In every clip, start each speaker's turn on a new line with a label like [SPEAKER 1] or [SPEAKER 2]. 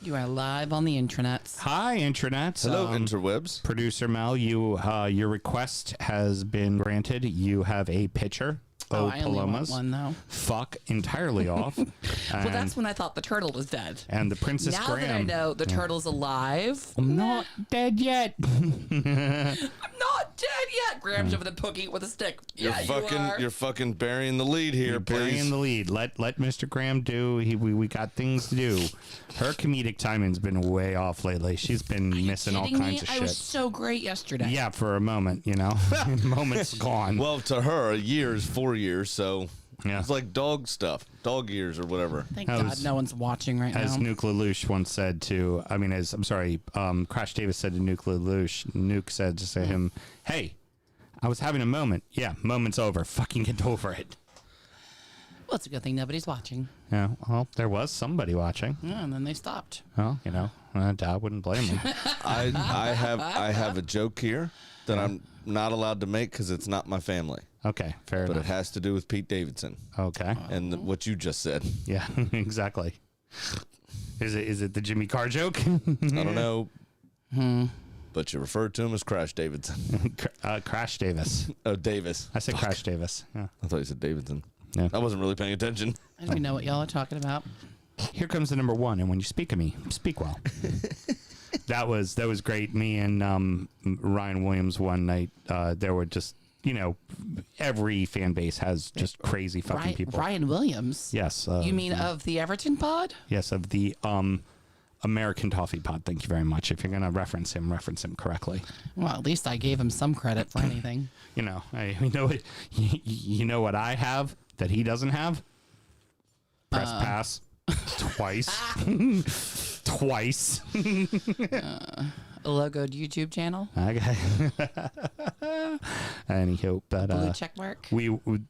[SPEAKER 1] You are live on the intranets.
[SPEAKER 2] Hi, intranets.
[SPEAKER 3] Hello, interwebs.
[SPEAKER 2] Producer Mel, your request has been granted. You have a picture.
[SPEAKER 1] I only want one, though.
[SPEAKER 2] Fuck entirely off.
[SPEAKER 1] Well, that's when I thought the turtle was dead.
[SPEAKER 2] And the Princess
[SPEAKER 1] now
[SPEAKER 2] Graham.
[SPEAKER 1] Now that I know the turtle's alive.
[SPEAKER 2] I'm not dead yet.
[SPEAKER 1] I'm not dead yet. Graham's over there poking it with a stick.
[SPEAKER 3] You're fucking burying the lead here,
[SPEAKER 2] You're
[SPEAKER 3] please.
[SPEAKER 2] burying the lead. Let Mr. Graham do. We got things to do. Her comedic timing's been way off lately. She's been missing all kinds of shit.
[SPEAKER 1] I was so great yesterday.
[SPEAKER 2] Yeah, for a moment, moment's gone.
[SPEAKER 3] Well, to her, a year is 4 years, so
[SPEAKER 2] Yeah.
[SPEAKER 3] it's like dog stuff, dog years or whatever.
[SPEAKER 1] Thank God no one's watching right
[SPEAKER 2] As
[SPEAKER 1] now.
[SPEAKER 2] Nuke Lelouch once said to, Crash Davis said to Nuke Lelouch, Nuke said to him, "Hey, I was having a moment. Yeah, moment's over. Fucking get over it."
[SPEAKER 1] Well, it's a good thing nobody's watching.
[SPEAKER 2] Yeah, well, there was somebody watching.
[SPEAKER 1] Yeah, and then they stopped.
[SPEAKER 2] Well, I wouldn't blame them.
[SPEAKER 3] I have a joke here that I'm not allowed to make because it's not my family,
[SPEAKER 2] Okay, fair
[SPEAKER 3] but
[SPEAKER 2] enough.
[SPEAKER 3] it has to do with Pete Davidson
[SPEAKER 2] Okay,
[SPEAKER 3] and what you just said.
[SPEAKER 2] yeah, exactly. Is it the Jimmy Carr joke?
[SPEAKER 3] I don't know, but you referred to him as Crash Davidson.
[SPEAKER 2] Crash Davis.
[SPEAKER 3] Oh, Davis.
[SPEAKER 2] I said Crash Davis. Yeah.
[SPEAKER 3] I thought you said Davidson.
[SPEAKER 2] Yeah.
[SPEAKER 3] I wasn't really paying attention.
[SPEAKER 1] I don't even know what y'all are talking about.
[SPEAKER 2] Here comes the number one, and when you speak of me, speak well. That was great. Me and Ryan Williams one night. There were just every fan base has just crazy fucking people.
[SPEAKER 1] Ryan Williams.
[SPEAKER 2] Yes.
[SPEAKER 1] You mean of the Everton pod?
[SPEAKER 2] Yes, of the American Toffee Pod. Thank you very much. If you're gonna reference him correctly.
[SPEAKER 1] Well, at least I gave him some credit for anything.
[SPEAKER 2] You know what I have that he doesn't have. Press pass twice. Twice.
[SPEAKER 1] A logoed YouTube channel.
[SPEAKER 2] Okay. Anyhow, but
[SPEAKER 1] Blue check mark.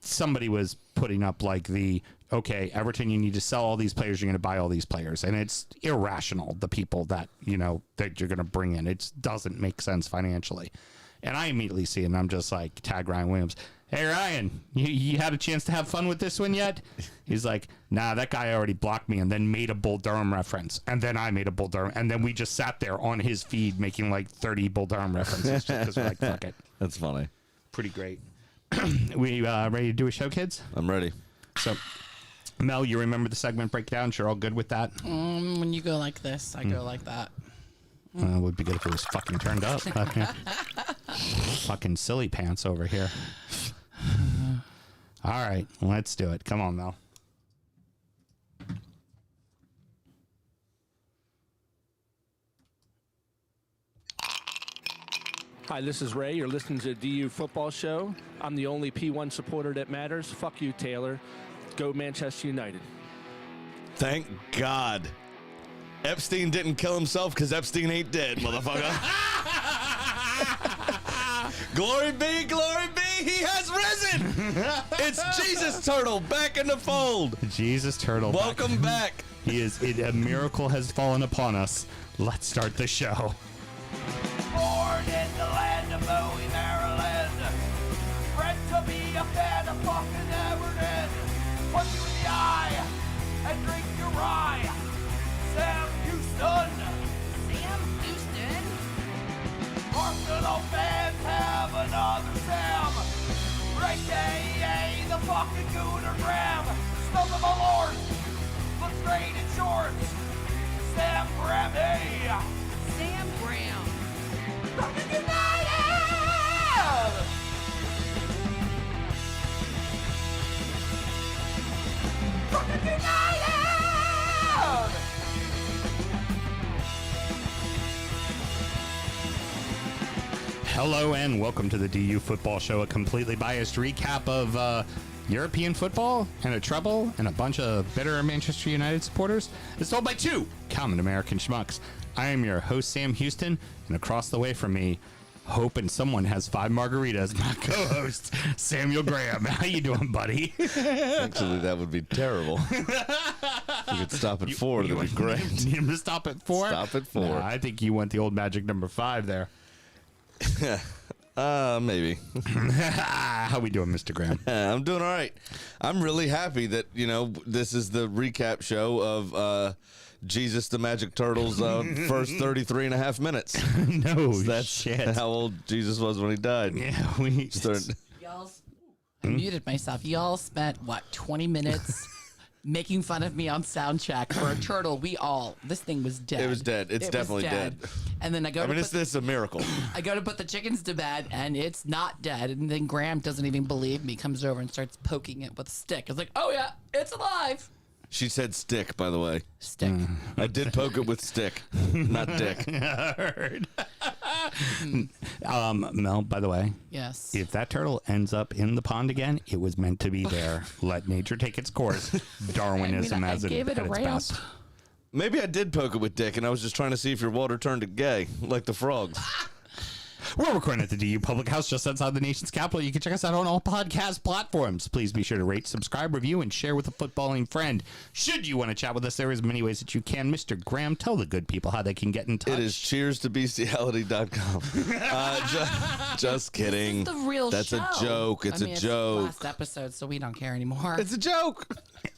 [SPEAKER 2] somebody was putting up like Everton, you need to sell all these players, you're going to buy all these players, and it's irrational. The people that that you're going to bring in, it doesn't make sense financially. And I immediately see it, and I'm just like, tag Ryan Williams. Hey, Ryan, you had a chance to have fun with this one yet? He's like, nah, that guy already blocked me and then made a Bull Durham reference. And then I made a Bull Durham. And then we just sat there on his feed making like 30 Bull Durham references just because we're like, fuck it.
[SPEAKER 3] That's funny.
[SPEAKER 2] Pretty great. We ready to do a show, kids?
[SPEAKER 3] I'm ready.
[SPEAKER 2] So, Mel, you remember the segment breakdown? You're all good with that?
[SPEAKER 1] When you go like this, I go like that.
[SPEAKER 2] It would be good if it was fucking turned up. Fucking silly pants over here. All right, let's do it. Come on, Mel.
[SPEAKER 4] Hi, this is Ray. You're listening to the DU Football Show. I'm the only P1 supporter that matters. Fuck you, Taylor. Go Manchester United.
[SPEAKER 3] Thank God. Epstein didn't kill himself because Epstein ain't dead, motherfucker. Glory be, he has risen. It's Jesus Turtle back in the fold.
[SPEAKER 2] Jesus Turtle.
[SPEAKER 3] Welcome back.
[SPEAKER 2] A miracle has fallen upon us. Let's start the show.
[SPEAKER 5] Born in the land of Bowie, Maryland. Bred to be a fan of fucking Everton. Punch you in the eye and drink your rye. Sam Houston.
[SPEAKER 6] Sam Houston?
[SPEAKER 5] Arsenal fans have another Sam. Right day, the fucking Gooner Graham. Stump of a lord. Look straight in shorts. Sam Graham, hey.
[SPEAKER 6] Sam Graham.
[SPEAKER 5] Fucking United! Fucking United!
[SPEAKER 2] Hello and welcome to the DU Football Show, a completely biased recap of European football and a trouble and a bunch of bitter Manchester United supporters. It's told by two common American schmucks. I am your host, Sam Houston, and across the way from me, hoping someone has 5 margaritas, my co-host, Samuel Graham. How you doing, buddy?
[SPEAKER 3] Actually, that would be terrible. If we could stop at 4, that'd be great.
[SPEAKER 2] You need to stop at 4?
[SPEAKER 3] Stop at 4.
[SPEAKER 2] No, I think you went the old magic number 5 there.
[SPEAKER 3] Maybe.
[SPEAKER 2] How we doing, Mr. Graham?
[SPEAKER 3] I'm doing all right. I'm really happy that, this is the recap show of Jesus the Magic Turtle's first 33 and a half minutes.
[SPEAKER 2] No,
[SPEAKER 3] That's
[SPEAKER 2] shit.
[SPEAKER 3] how old Jesus was when he died.
[SPEAKER 2] Yeah, we
[SPEAKER 6] Y'all, I muted myself. Y'all spent, what, 20 minutes making fun of me on sound check for a turtle. This thing was dead.
[SPEAKER 3] It was dead. It's
[SPEAKER 6] It was
[SPEAKER 3] definitely dead.
[SPEAKER 6] And then I go to
[SPEAKER 3] It's
[SPEAKER 6] put,
[SPEAKER 3] a miracle.
[SPEAKER 6] I go to put the chickens to bed, and it's not dead. And then Graham doesn't even believe me, comes over and starts poking it with a stick. I was like, oh, yeah, it's alive.
[SPEAKER 3] She said stick, by the way.
[SPEAKER 6] Stick.
[SPEAKER 3] I did poke it with stick, not dick.
[SPEAKER 2] heard. Mel, by the way,
[SPEAKER 6] Yes.
[SPEAKER 2] if that turtle ends up in the pond again, it was meant to be there. Let nature take its course. Darwinism
[SPEAKER 6] I
[SPEAKER 2] as it
[SPEAKER 6] gave it a
[SPEAKER 2] at its
[SPEAKER 6] ramp.
[SPEAKER 2] best.
[SPEAKER 3] Maybe I did poke it with dick, and I was just trying to see if your water turned to gay, like the frogs.
[SPEAKER 2] We're recording at the DU Public House just outside the nation's capital. You can check us out on all podcast platforms. Please be sure to rate, subscribe, review, and share with a footballing friend. Should you want to chat with us, there is many ways that you can. Mr. Graham, tell the good people how they can get in touch.
[SPEAKER 3] It is cheerstobestiality.com. Just kidding.
[SPEAKER 6] The real
[SPEAKER 3] That's
[SPEAKER 6] show.
[SPEAKER 3] a joke. It's
[SPEAKER 6] I mean,
[SPEAKER 3] a joke.
[SPEAKER 6] Last episode, so we don't care anymore.
[SPEAKER 3] It's a joke.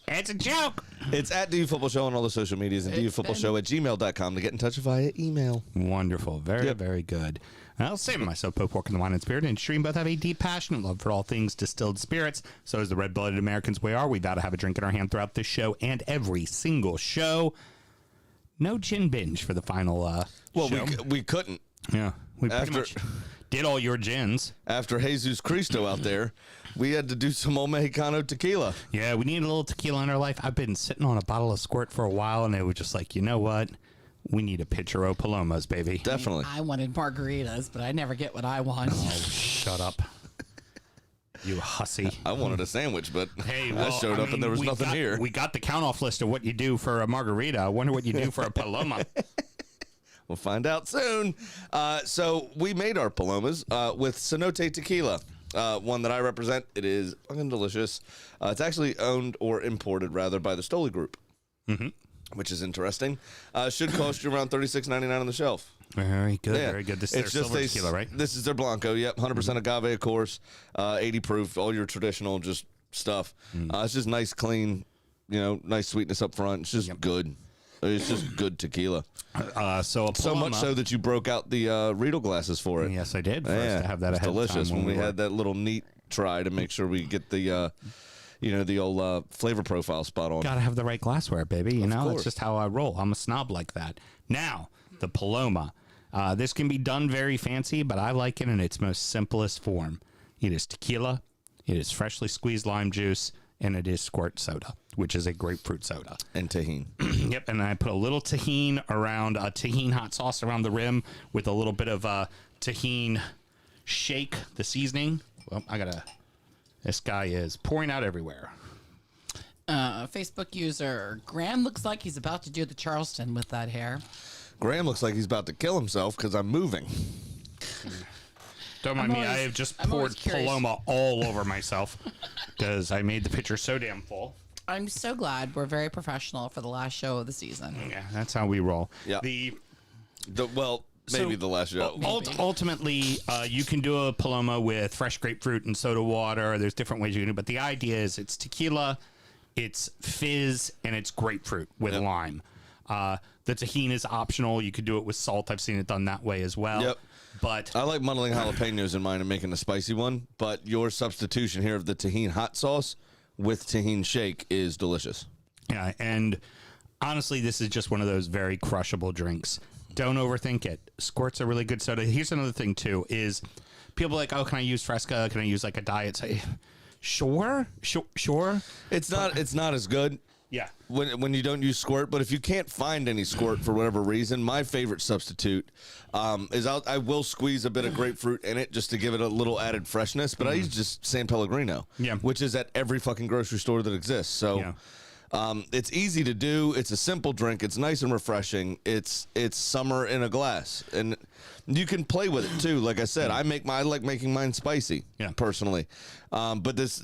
[SPEAKER 2] It's a joke.
[SPEAKER 3] It's at DU Football Show on all the social medias and dufootballshow@gmail.com to get in touch via email.
[SPEAKER 2] Wonderful. Very,
[SPEAKER 3] Yep.
[SPEAKER 2] very good. I'll save myself, Pope Pork and the Wine and Spirit, and Stream both have a deep, passionate love for all things distilled spirits. So as the red-blooded Americans we are, we vow to have a drink in our hand throughout this show and every single show. No gin binge for the final
[SPEAKER 3] Well,
[SPEAKER 2] show.
[SPEAKER 3] we couldn't.
[SPEAKER 2] Yeah. We pretty
[SPEAKER 3] After-
[SPEAKER 2] much did all your gins.
[SPEAKER 3] After Jesus Cristo out there, we had to do some old Mexicano tequila.
[SPEAKER 2] Yeah, we need a little tequila in our life. I've been sitting on a bottle of Squirt for a while, and it was just like, you know what? We need a pitcher of Palomas, baby.
[SPEAKER 3] Definitely.
[SPEAKER 6] I wanted margaritas, but I never get what I want.
[SPEAKER 2] Shut up. You hussy.
[SPEAKER 3] I wanted a sandwich, but
[SPEAKER 2] Hey,
[SPEAKER 3] I
[SPEAKER 2] well,
[SPEAKER 3] showed
[SPEAKER 2] I
[SPEAKER 3] up
[SPEAKER 2] mean,
[SPEAKER 3] and there was
[SPEAKER 2] we
[SPEAKER 3] nothing
[SPEAKER 2] got-
[SPEAKER 3] here.
[SPEAKER 2] We got the count-off list of what you do for a margarita. I wonder what you do for a Paloma.
[SPEAKER 3] We'll find out soon. So we made our Palomas with Cenote Tequila, one that I represent. It is fucking delicious. It's actually owned or imported, rather, by the Stoli Group, which is interesting. Should cost you around $36.99 on the shelf.
[SPEAKER 2] Very good,
[SPEAKER 3] Yeah.
[SPEAKER 2] very good. This is their silver tequila, right?
[SPEAKER 3] This is their Blanco, yep. 100% agave, of course. 80 proof, all your traditional just stuff. It's just nice, clean, nice sweetness up front. It's just good. It's just good tequila.
[SPEAKER 2] So a Paloma,
[SPEAKER 3] So much so that you broke out the Riedel glasses for it.
[SPEAKER 2] yes, I did. For us to have that
[SPEAKER 3] it's
[SPEAKER 2] ahead of
[SPEAKER 3] delicious
[SPEAKER 2] time
[SPEAKER 3] when we
[SPEAKER 2] were-
[SPEAKER 3] had that little neat try to make sure we get the, the old flavor profile spot on.
[SPEAKER 2] Gotta have the right glassware, baby. You know,
[SPEAKER 3] course.
[SPEAKER 2] that's just how I roll. I'm a snob like that. Now, the Paloma. This can be done very fancy, but I like it in its most simplest form. It is tequila, it is freshly squeezed lime juice, and it is Squirt soda, which is a grapefruit soda.
[SPEAKER 3] And tahini.
[SPEAKER 2] Yep, and I put a little tahini around, tahini hot sauce around the rim with a little bit of tahini shake, the seasoning. Well, this guy is pouring out everywhere.
[SPEAKER 6] Facebook user Graham looks like he's about to do the Charleston with that hair.
[SPEAKER 3] Graham looks like he's about to kill himself because I'm moving.
[SPEAKER 2] Don't mind me, I
[SPEAKER 6] always-
[SPEAKER 2] have just
[SPEAKER 6] I'm always
[SPEAKER 2] poured
[SPEAKER 6] curious.
[SPEAKER 2] Paloma all over myself because I made the pitcher so damn full.
[SPEAKER 6] I'm so glad we're very professional for the last show of the season.
[SPEAKER 2] Yeah, that's how we roll.
[SPEAKER 3] Yeah.
[SPEAKER 2] The
[SPEAKER 3] Maybe the last show.
[SPEAKER 2] Ultimately, you can do a Paloma with fresh grapefruit and soda water. There's different ways you can do it, but the idea is it's tequila, it's fizz, and it's grapefruit with
[SPEAKER 3] Yep.
[SPEAKER 2] lime. The tahini is optional. You could do it with salt. I've seen it done that way as well.
[SPEAKER 3] Yep.
[SPEAKER 2] But
[SPEAKER 3] I like muddling jalapenos in mine and making a spicy one, but your substitution here of the tahini hot sauce with tahini shake is delicious.
[SPEAKER 2] yeah, and honestly, this is just one of those very crushable drinks. Don't overthink it. Squirt's a really good soda. Here's another thing too: is people are like, oh, can I use Fresca? Can I use like a diet? Say, sure.
[SPEAKER 3] It's not as good
[SPEAKER 2] Yeah.
[SPEAKER 3] when you don't use Squirt, but if you can't find any Squirt for whatever reason, my favorite substitute is I will squeeze a bit of grapefruit in it just to give it a little added freshness, but I use just San Pellegrino,
[SPEAKER 2] Yeah.
[SPEAKER 3] which is at every fucking grocery store that exists. So
[SPEAKER 2] Yeah.
[SPEAKER 3] it's easy to do. It's a simple drink. It's nice and refreshing. It's summer in a glass, and you can play with it too. Like I said, I like making mine spicy,
[SPEAKER 2] Yeah.
[SPEAKER 3] personally. But this,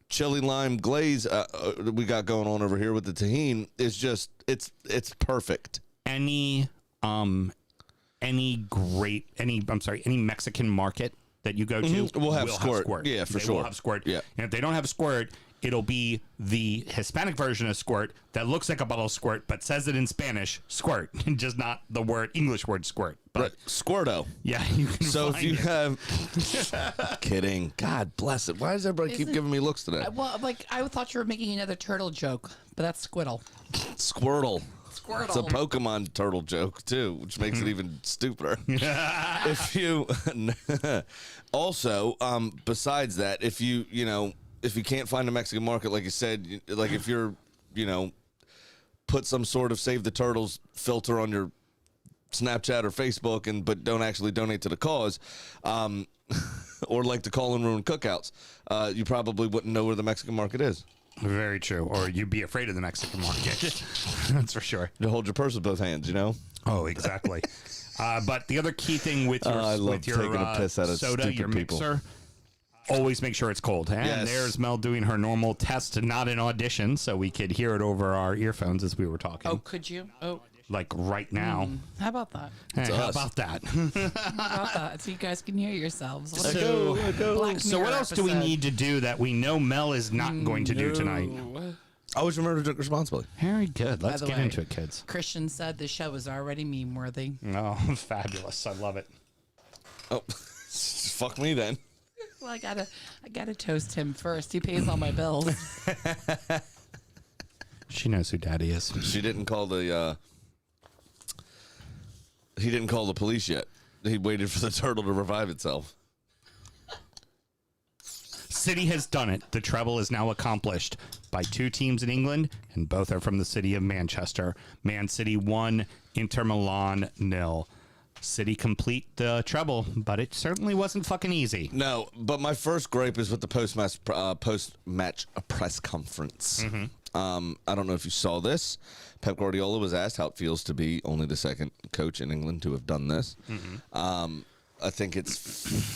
[SPEAKER 3] chili lime glaze we got going on over here with the tahini is just it's perfect.
[SPEAKER 2] Any Mexican market that you go to
[SPEAKER 3] We'll have Squirt. Yeah, for
[SPEAKER 2] They
[SPEAKER 3] sure.
[SPEAKER 2] will have Squirt.
[SPEAKER 3] Yeah.
[SPEAKER 2] And if they don't have Squirt, it'll be the Hispanic version of squirt that looks like a bottle of squirt, but says it in Spanish, squirt, and just not the English word squirt. But
[SPEAKER 3] Right. Squirto.
[SPEAKER 2] yeah, you can
[SPEAKER 3] So if
[SPEAKER 2] find
[SPEAKER 3] you
[SPEAKER 2] it.
[SPEAKER 3] have, kidding. God bless it. Why does everybody keep
[SPEAKER 6] Isn't-
[SPEAKER 3] giving me looks today?
[SPEAKER 6] Well, like I thought you were making another turtle joke, but that's Squirtle.
[SPEAKER 3] Squirtle.
[SPEAKER 6] Squirtle.
[SPEAKER 3] It's a Pokemon turtle joke too, which makes it even stupider. If you also, besides that, if you can't find a Mexican market, like you said, like if you're, put some sort of Save the Turtles filter on your Snapchat or Facebook, but don't actually donate to the cause, or like the Call and Ruin cookouts, you probably wouldn't know where the Mexican market is.
[SPEAKER 2] Very true. Or you'd be afraid of the Mexican market. That's for sure.
[SPEAKER 3] To hold your purse with both hands,
[SPEAKER 2] Oh, exactly. But the other key thing with your,
[SPEAKER 3] I love
[SPEAKER 2] with your
[SPEAKER 3] taking a piss out of
[SPEAKER 2] soda,
[SPEAKER 3] stupid
[SPEAKER 2] your
[SPEAKER 3] people.
[SPEAKER 2] mixer, always make sure it's cold. And
[SPEAKER 3] Yes.
[SPEAKER 2] there's Mel doing her normal test, not an audition, so we could hear it over our earphones as we were talking.
[SPEAKER 6] Oh, could you? Oh,
[SPEAKER 2] Like right now.
[SPEAKER 6] how about that?
[SPEAKER 2] Hey, how
[SPEAKER 3] us.
[SPEAKER 2] about that?
[SPEAKER 6] How about that? So you guys can hear yourselves. What a
[SPEAKER 2] So,
[SPEAKER 6] Black
[SPEAKER 2] so what
[SPEAKER 6] Mirror
[SPEAKER 2] else do we
[SPEAKER 6] episode.
[SPEAKER 2] need to do that we know Mel is not going to do tonight?
[SPEAKER 3] Always remember to drink responsibly.
[SPEAKER 2] Very good. Let's
[SPEAKER 6] the
[SPEAKER 2] get
[SPEAKER 6] way-
[SPEAKER 2] into it, kids.
[SPEAKER 6] Christian said the show is already meme worthy.
[SPEAKER 2] Oh, fabulous. I love it.
[SPEAKER 3] Oh, fuck me then.
[SPEAKER 6] Well, I gotta toast him first. He pays all my bills.
[SPEAKER 2] She knows who Daddy is.
[SPEAKER 3] She didn't call the. He didn't call the police yet. He waited for the turtle to revive itself.
[SPEAKER 2] City has done it. The treble is now accomplished by two teams in England, and both are from the city of Manchester. Man City 1, Inter Milan 0. City complete the treble, but it certainly wasn't fucking easy.
[SPEAKER 3] No, but my first gripe is with the post-match press conference. I don't know if you saw this. Pep Guardiola was asked how it feels to be only the second coach in England to have done this. I think it's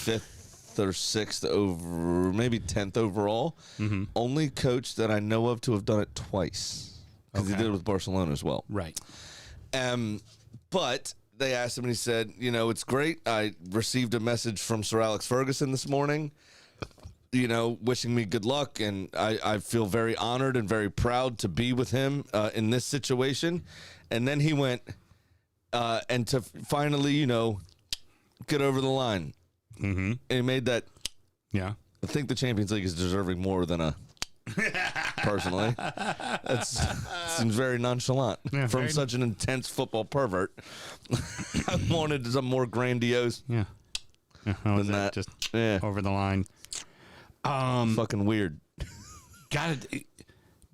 [SPEAKER 3] fifth or sixth over, maybe 10th overall. Only coach that I know of to have done it twice, because he
[SPEAKER 2] Okay.
[SPEAKER 3] did it with Barcelona as well.
[SPEAKER 2] Right.
[SPEAKER 3] But they asked him, and he said, it's great. I received a message from Sir Alex Ferguson this morning, wishing me good luck, and I feel very honored and very proud to be with him in this situation. And then he went, and to finally, get over the line. And he made that.
[SPEAKER 2] Yeah.
[SPEAKER 3] I think the Champions League is deserving more than a. Personally, seems very nonchalant
[SPEAKER 2] Yeah,
[SPEAKER 3] from
[SPEAKER 2] very-
[SPEAKER 3] such an intense football pervert. I wanted some more grandiose
[SPEAKER 2] Yeah. How was
[SPEAKER 3] than
[SPEAKER 2] that?
[SPEAKER 3] that.
[SPEAKER 2] Just
[SPEAKER 3] Yeah,
[SPEAKER 2] over the line.
[SPEAKER 3] fucking weird.
[SPEAKER 2] Got it.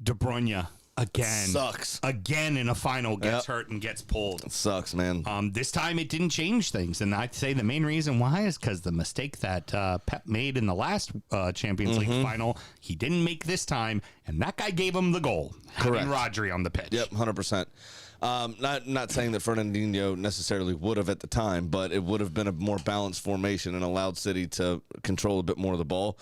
[SPEAKER 2] De Bruyne again.
[SPEAKER 3] Sucks.
[SPEAKER 2] Again in a final gets
[SPEAKER 3] Yep.
[SPEAKER 2] hurt and gets pulled.
[SPEAKER 3] Sucks, man.
[SPEAKER 2] This time it didn't change things, and I'd say the main reason why is because the mistake that Pep made in the last Champions League final, he didn't make this time, and that guy gave him the goal.
[SPEAKER 3] Correct.
[SPEAKER 2] Having Rodri on the pitch.
[SPEAKER 3] Yep, 100%. Not saying that Fernandinho necessarily would have at the time, but it would have been a more balanced formation and allowed City to control a bit more of the ball.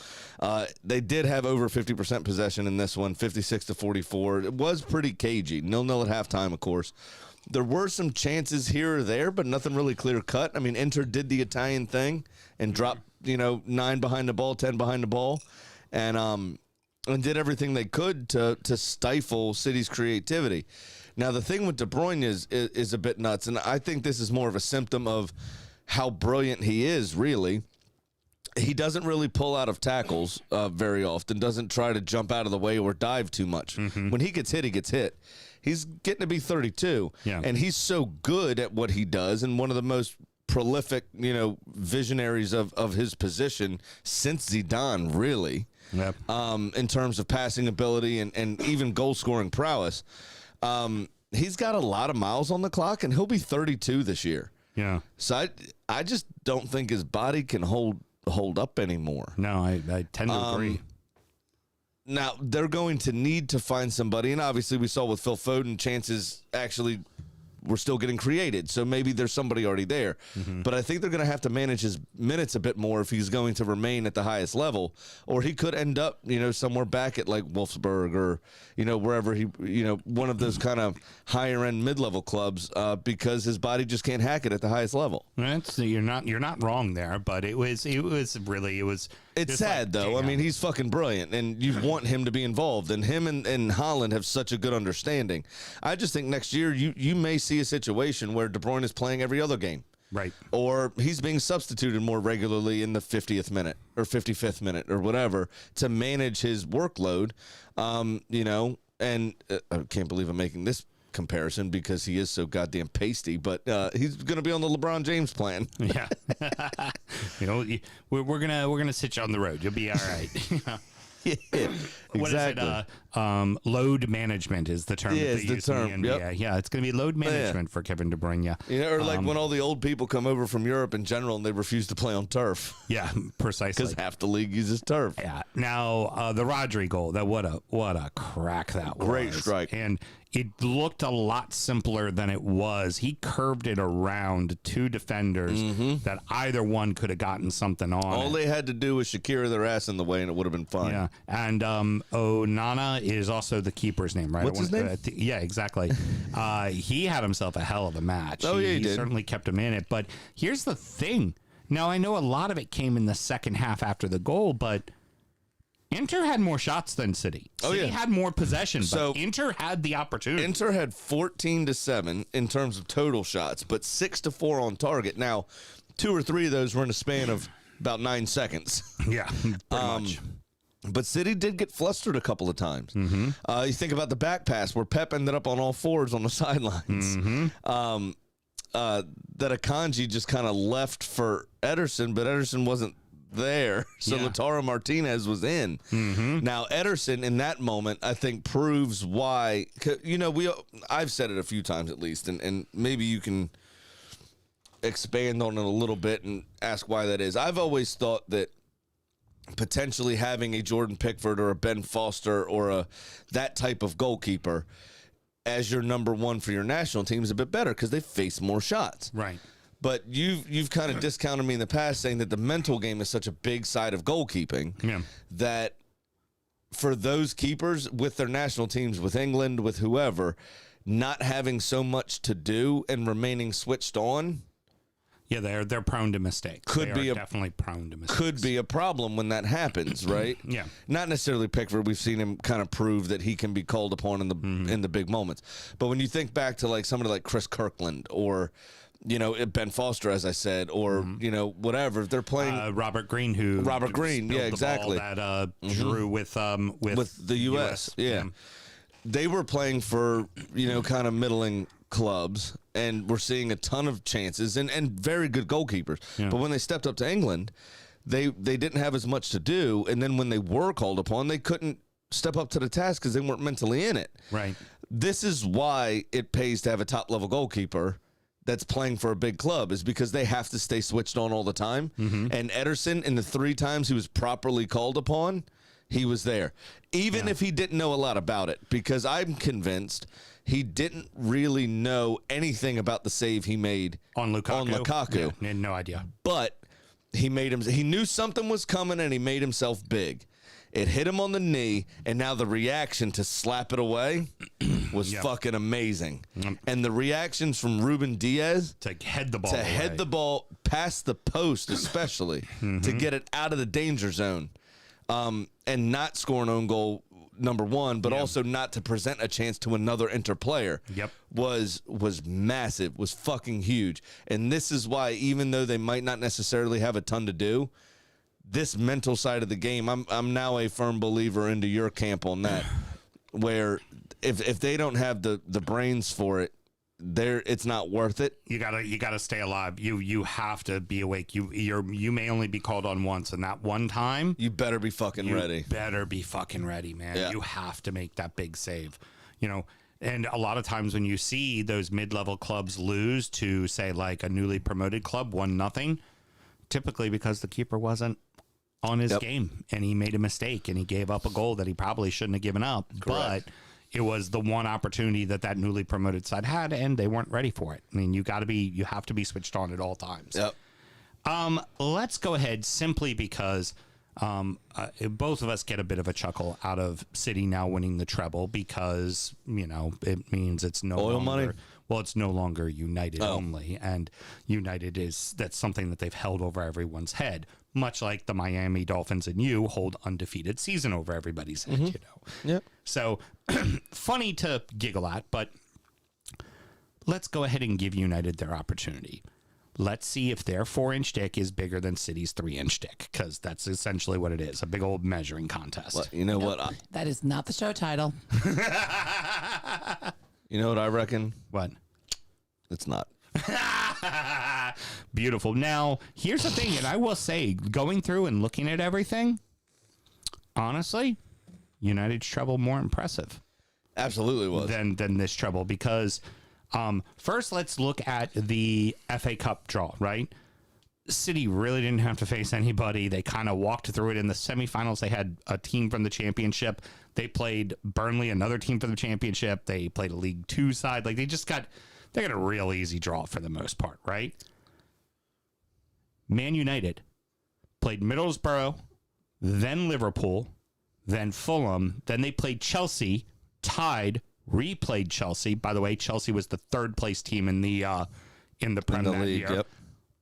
[SPEAKER 3] They did have over 50% possession in this one, 56-44. It was pretty cagey. 0-0 at halftime, of course. There were some chances here or there, but nothing really clear cut. I mean, Inter did the Italian thing and dropped, 9 behind the ball, 10 behind the ball, and did everything they could to stifle City's creativity. Now, the thing with De Bruyne is a bit nuts, and I think this is more of a symptom of how brilliant he is, really. He doesn't really pull out of tackles very often, doesn't try to jump out of the way or dive too much. When he gets hit, he gets hit. He's getting to be 32,
[SPEAKER 2] Yeah.
[SPEAKER 3] and he's so good at what he does, and one of the most prolific, visionaries of his position since Zidane, really,
[SPEAKER 2] Yep.
[SPEAKER 3] in terms of passing ability and even goal-scoring prowess. He's got a lot of miles on the clock, and he'll be 32 this year.
[SPEAKER 2] Yeah.
[SPEAKER 3] So I just don't think his body can hold up anymore.
[SPEAKER 2] No, I tend to agree.
[SPEAKER 3] Now, they're going to need to find somebody, and obviously we saw with Phil Foden, chances actually were still getting created, so maybe there's somebody already there. But I think they're going to have to manage his minutes a bit more if he's going to remain at the highest level, or he could end up, somewhere back at like Wolfsburg or, wherever he, one of those kind of higher end mid-level clubs, because his body just can't hack it at the highest level.
[SPEAKER 2] You're not wrong there, but it was
[SPEAKER 3] It's
[SPEAKER 2] Just
[SPEAKER 3] sad,
[SPEAKER 2] like,
[SPEAKER 3] though. I
[SPEAKER 2] damn.
[SPEAKER 3] mean, he's fucking brilliant, and you want him to be involved. And him and Haaland have such a good understanding. I just think next year you may see a situation where De Bruyne is playing every other game.
[SPEAKER 2] Right.
[SPEAKER 3] Or he's being substituted more regularly in the 50th minute or 55th minute or whatever to manage his workload. You know, and I can't believe I'm making this comparison because he is so goddamn pasty, but he's going to be on the LeBron James plan.
[SPEAKER 2] Yeah. You know, we're gonna sit you on the road. You'll be all right.
[SPEAKER 3] Yeah,
[SPEAKER 2] What
[SPEAKER 3] exactly.
[SPEAKER 2] is it? Load management is the term.
[SPEAKER 3] Yeah,
[SPEAKER 2] that
[SPEAKER 3] it's
[SPEAKER 2] they
[SPEAKER 3] the
[SPEAKER 2] use in
[SPEAKER 3] term,
[SPEAKER 2] the NBA.
[SPEAKER 3] yep.
[SPEAKER 2] Yeah, it's going to be load management for Kevin De Bruyne.
[SPEAKER 3] You know, or like when all the old people come over from Europe in general and they refuse to play on turf
[SPEAKER 2] Yeah, precisely.
[SPEAKER 3] because half the league uses turf.
[SPEAKER 2] Yeah. Now the Rodri goal. That what a crack that was.
[SPEAKER 3] Great strike.
[SPEAKER 2] And it looked a lot simpler than it was. He curved it around two defenders that either one could have gotten something on.
[SPEAKER 3] All
[SPEAKER 2] it.
[SPEAKER 3] they had to do was Shakira their ass in the way and it would have been fine.
[SPEAKER 2] Yeah, and Onana is also the keeper's name, right?
[SPEAKER 3] What's his name?
[SPEAKER 2] Yeah, exactly. He had himself a hell of a match.
[SPEAKER 3] Oh, yeah, he
[SPEAKER 2] he
[SPEAKER 3] did.
[SPEAKER 2] certainly kept him in it. But here's the thing. Now, I know a lot of it came in the second half after the goal, but Inter had more shots than City.
[SPEAKER 3] Oh,
[SPEAKER 2] City
[SPEAKER 3] yeah.
[SPEAKER 2] had more possession,
[SPEAKER 3] So-
[SPEAKER 2] but Inter had the opportunity.
[SPEAKER 3] Inter had 14-7 in terms of total shots, but 6-4 on target. Now, 2 or 3 of those were in a span of about 9 seconds.
[SPEAKER 2] Yeah, pretty much.
[SPEAKER 3] But City did get flustered a couple of times. You think about the back pass where Pep ended up on all fours on the sidelines. That Akanji just kind of left for Ederson, but Ederson wasn't there. So
[SPEAKER 2] Yeah.
[SPEAKER 3] Lautaro Martinez was in. Now, Ederson in that moment, I think, proves why. You know, I've said it a few times at least, and maybe you can expand on it a little bit and ask why that is. I've always thought that potentially having a Jordan Pickford or a Ben Foster or that type of goalkeeper as your number one for your national team is a bit better because they face more shots.
[SPEAKER 2] Right.
[SPEAKER 3] But you've kind of discounted me in the past saying that the mental game is such a big side of goalkeeping
[SPEAKER 2] Yeah.
[SPEAKER 3] that for those keepers with their national teams, with England, with whoever, not having so much to do and remaining switched on
[SPEAKER 2] Yeah, they're prone to mistakes.
[SPEAKER 3] Could
[SPEAKER 2] They
[SPEAKER 3] be
[SPEAKER 2] are
[SPEAKER 3] a-
[SPEAKER 2] definitely prone to mistakes.
[SPEAKER 3] could be a problem when that happens, right?
[SPEAKER 2] Yeah.
[SPEAKER 3] Not necessarily Pickford. We've seen him kind of prove that he can be called upon in the in the big moments. But when you think back to like somebody like Chris Kirkland or Ben Foster, as I said, or whatever, they're playing
[SPEAKER 2] Robert Green, who
[SPEAKER 3] Robert Green,
[SPEAKER 2] spilled
[SPEAKER 3] yeah,
[SPEAKER 2] the
[SPEAKER 3] exactly.
[SPEAKER 2] ball that Drew with
[SPEAKER 3] with the U.S. Yeah. They were playing for kind of middling clubs, and we're seeing a ton of chances and very good goalkeepers.
[SPEAKER 2] Yeah.
[SPEAKER 3] But when they stepped up to England, they didn't have as much to do, and then when they were called upon, they couldn't step up to the task because they weren't mentally in it.
[SPEAKER 2] Right.
[SPEAKER 3] This is why it pays to have a top level goalkeeper that's playing for a big club, is because they have to stay switched on all the time. And Ederson, in the 3 times he was properly called upon, he was there, even if he didn't know a lot about it, because I'm convinced he didn't really know anything about the save he made
[SPEAKER 2] On Lukaku.
[SPEAKER 3] Yeah,
[SPEAKER 2] I had no idea.
[SPEAKER 3] but he knew something was coming, and he made himself big. It hit him on the knee, and now the reaction to slap it away was fucking amazing. And the reactions from Ruben Diaz
[SPEAKER 2] To head the ball.
[SPEAKER 3] to
[SPEAKER 2] away.
[SPEAKER 3] head the ball past the post, especially to get it out of the danger zone, and not score an own goal, number one, but also not to present a chance to another Inter player.
[SPEAKER 2] Yep.
[SPEAKER 3] was massive, was fucking huge. And this is why, even though they might not necessarily have a ton to do, this mental side of the game, I'm now a firm believer into your camp on that, where if they don't have the brains for it, it's not worth it.
[SPEAKER 2] You gotta stay alive. You have to be awake. You may only be called on once, and that one time
[SPEAKER 3] You better be fucking
[SPEAKER 2] you
[SPEAKER 3] ready.
[SPEAKER 2] better be fucking ready, man.
[SPEAKER 3] Yeah.
[SPEAKER 2] You have to make that big save. And a lot of times when you see those mid-level clubs lose to, say, like a newly promoted club, 1-0, typically because the keeper wasn't on his game and he made a mistake and he gave up a goal that he probably shouldn't have given up.
[SPEAKER 3] Correct.
[SPEAKER 2] But it was the one opportunity that newly promoted side had, and they weren't ready for it. I mean, you have to be switched on at all times.
[SPEAKER 3] Yep.
[SPEAKER 2] Let's go ahead simply because both of us get a bit of a chuckle out of City now winning the treble, because it means it's no
[SPEAKER 3] Oil
[SPEAKER 2] longer
[SPEAKER 3] money.
[SPEAKER 2] Well, it's no longer United only, and United that's something that they've held over everyone's head, much like the Miami Dolphins and you hold undefeated season over everybody's head, you know.
[SPEAKER 3] Yep.
[SPEAKER 2] So funny to giggle at, but let's go ahead and give United their opportunity. Let's see if their 4-inch dick is bigger than City's 3-inch dick, because that's essentially what it is, a big old measuring contest.
[SPEAKER 3] Well, you know what?
[SPEAKER 6] That is not the show title.
[SPEAKER 3] You know what I reckon?
[SPEAKER 2] What?
[SPEAKER 3] It's not.
[SPEAKER 2] Beautiful. Now, here's the thing, and I will say, going through and looking at everything, honestly, United's treble more impressive
[SPEAKER 3] Absolutely was.
[SPEAKER 2] than this treble, because first let's look at the FA Cup draw, right? City really didn't have to face anybody. They kind of walked through it in the semifinals. They had a team from the championship. They played Burnley, another team from the championship. They played a League Two side. Like they got a real easy draw for the most part, right? Man United played Middlesbrough, then Liverpool, then Fulham. Then they played Chelsea, tied, replayed Chelsea. By the way, Chelsea was the third place team in the Premier
[SPEAKER 3] league.
[SPEAKER 2] year.
[SPEAKER 3] Yep.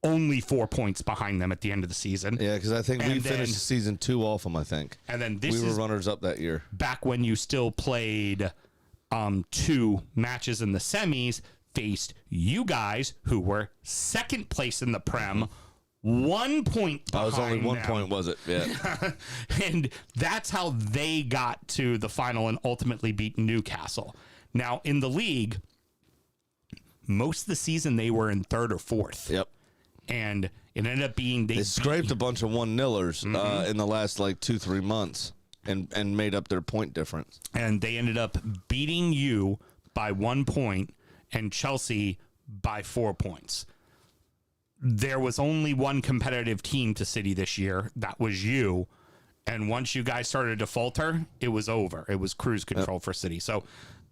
[SPEAKER 2] Only 4 points behind them at the end of the season.
[SPEAKER 3] Yeah, because I think we
[SPEAKER 2] And then-
[SPEAKER 3] finished season 2 off them, I think.
[SPEAKER 2] And then this
[SPEAKER 3] We were
[SPEAKER 2] is
[SPEAKER 3] runners up that year.
[SPEAKER 2] back when you still played 2 matches in the semis, faced you guys who were second place in the Prem, 1 point behind
[SPEAKER 3] I was only 1
[SPEAKER 2] them.
[SPEAKER 3] point, was it? Yeah.
[SPEAKER 2] And that's how they got to the final and ultimately beat Newcastle. Now, in the league, most of the season they were in 3rd or 4th.
[SPEAKER 3] Yep.
[SPEAKER 2] And it ended up being
[SPEAKER 3] They scraped a bunch of 1-0ers in the last 2-3 months and made up their point difference.
[SPEAKER 2] and they ended up beating you by 1 point and Chelsea by 4 points. There was only one competitive team to City this year. That was you. And once you guys started to falter, it was over. It was cruise control for City. So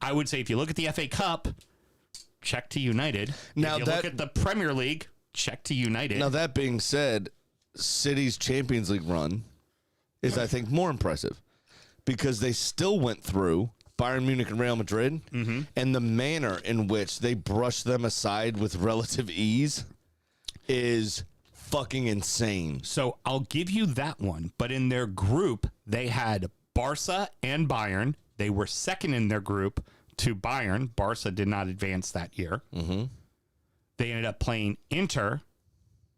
[SPEAKER 2] I would say if you look at the FA Cup, check to United.
[SPEAKER 3] Now
[SPEAKER 2] if you
[SPEAKER 3] that-
[SPEAKER 2] look at the Premier League, check to United.
[SPEAKER 3] Now, that being said, City's Champions League run is, I think, more impressive because they still went through Bayern Munich and Real Madrid, and the manner in which they brushed them aside with relative ease is fucking insane.
[SPEAKER 2] So I'll give you that one. But in their group, they had Barca and Bayern. They were second in their group to Bayern. Barca did not advance that year. Mm-hmm. They ended up playing Inter,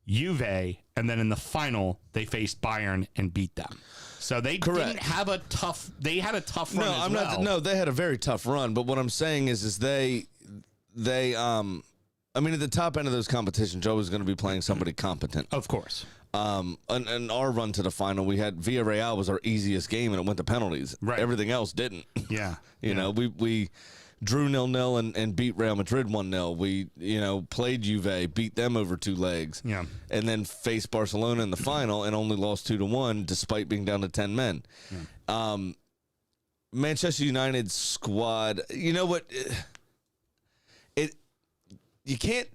[SPEAKER 2] Juve, and then in the final, they faced Bayern and beat them. So they didn't have a tough. They had a tough run.
[SPEAKER 3] No,
[SPEAKER 2] as
[SPEAKER 3] I'm
[SPEAKER 2] well.
[SPEAKER 3] not. No, they had a very tough run. But what I'm saying is they I mean, at the top end of those competitions, Joe was going to be playing somebody competent.
[SPEAKER 2] Of course.
[SPEAKER 3] And our run to the final, we had Villarreal was our easiest game, and it went to penalties.
[SPEAKER 2] Right.
[SPEAKER 3] Everything else didn't.
[SPEAKER 2] Yeah.
[SPEAKER 3] You know, we drew 0-0 and beat Real Madrid 1-0. We, played Juve, beat them over 2 legs.
[SPEAKER 2] Yeah.
[SPEAKER 3] And then faced Barcelona in the final and only lost 2-1 despite being down to 10 men. Yeah. Manchester United's squad, you know what? You can't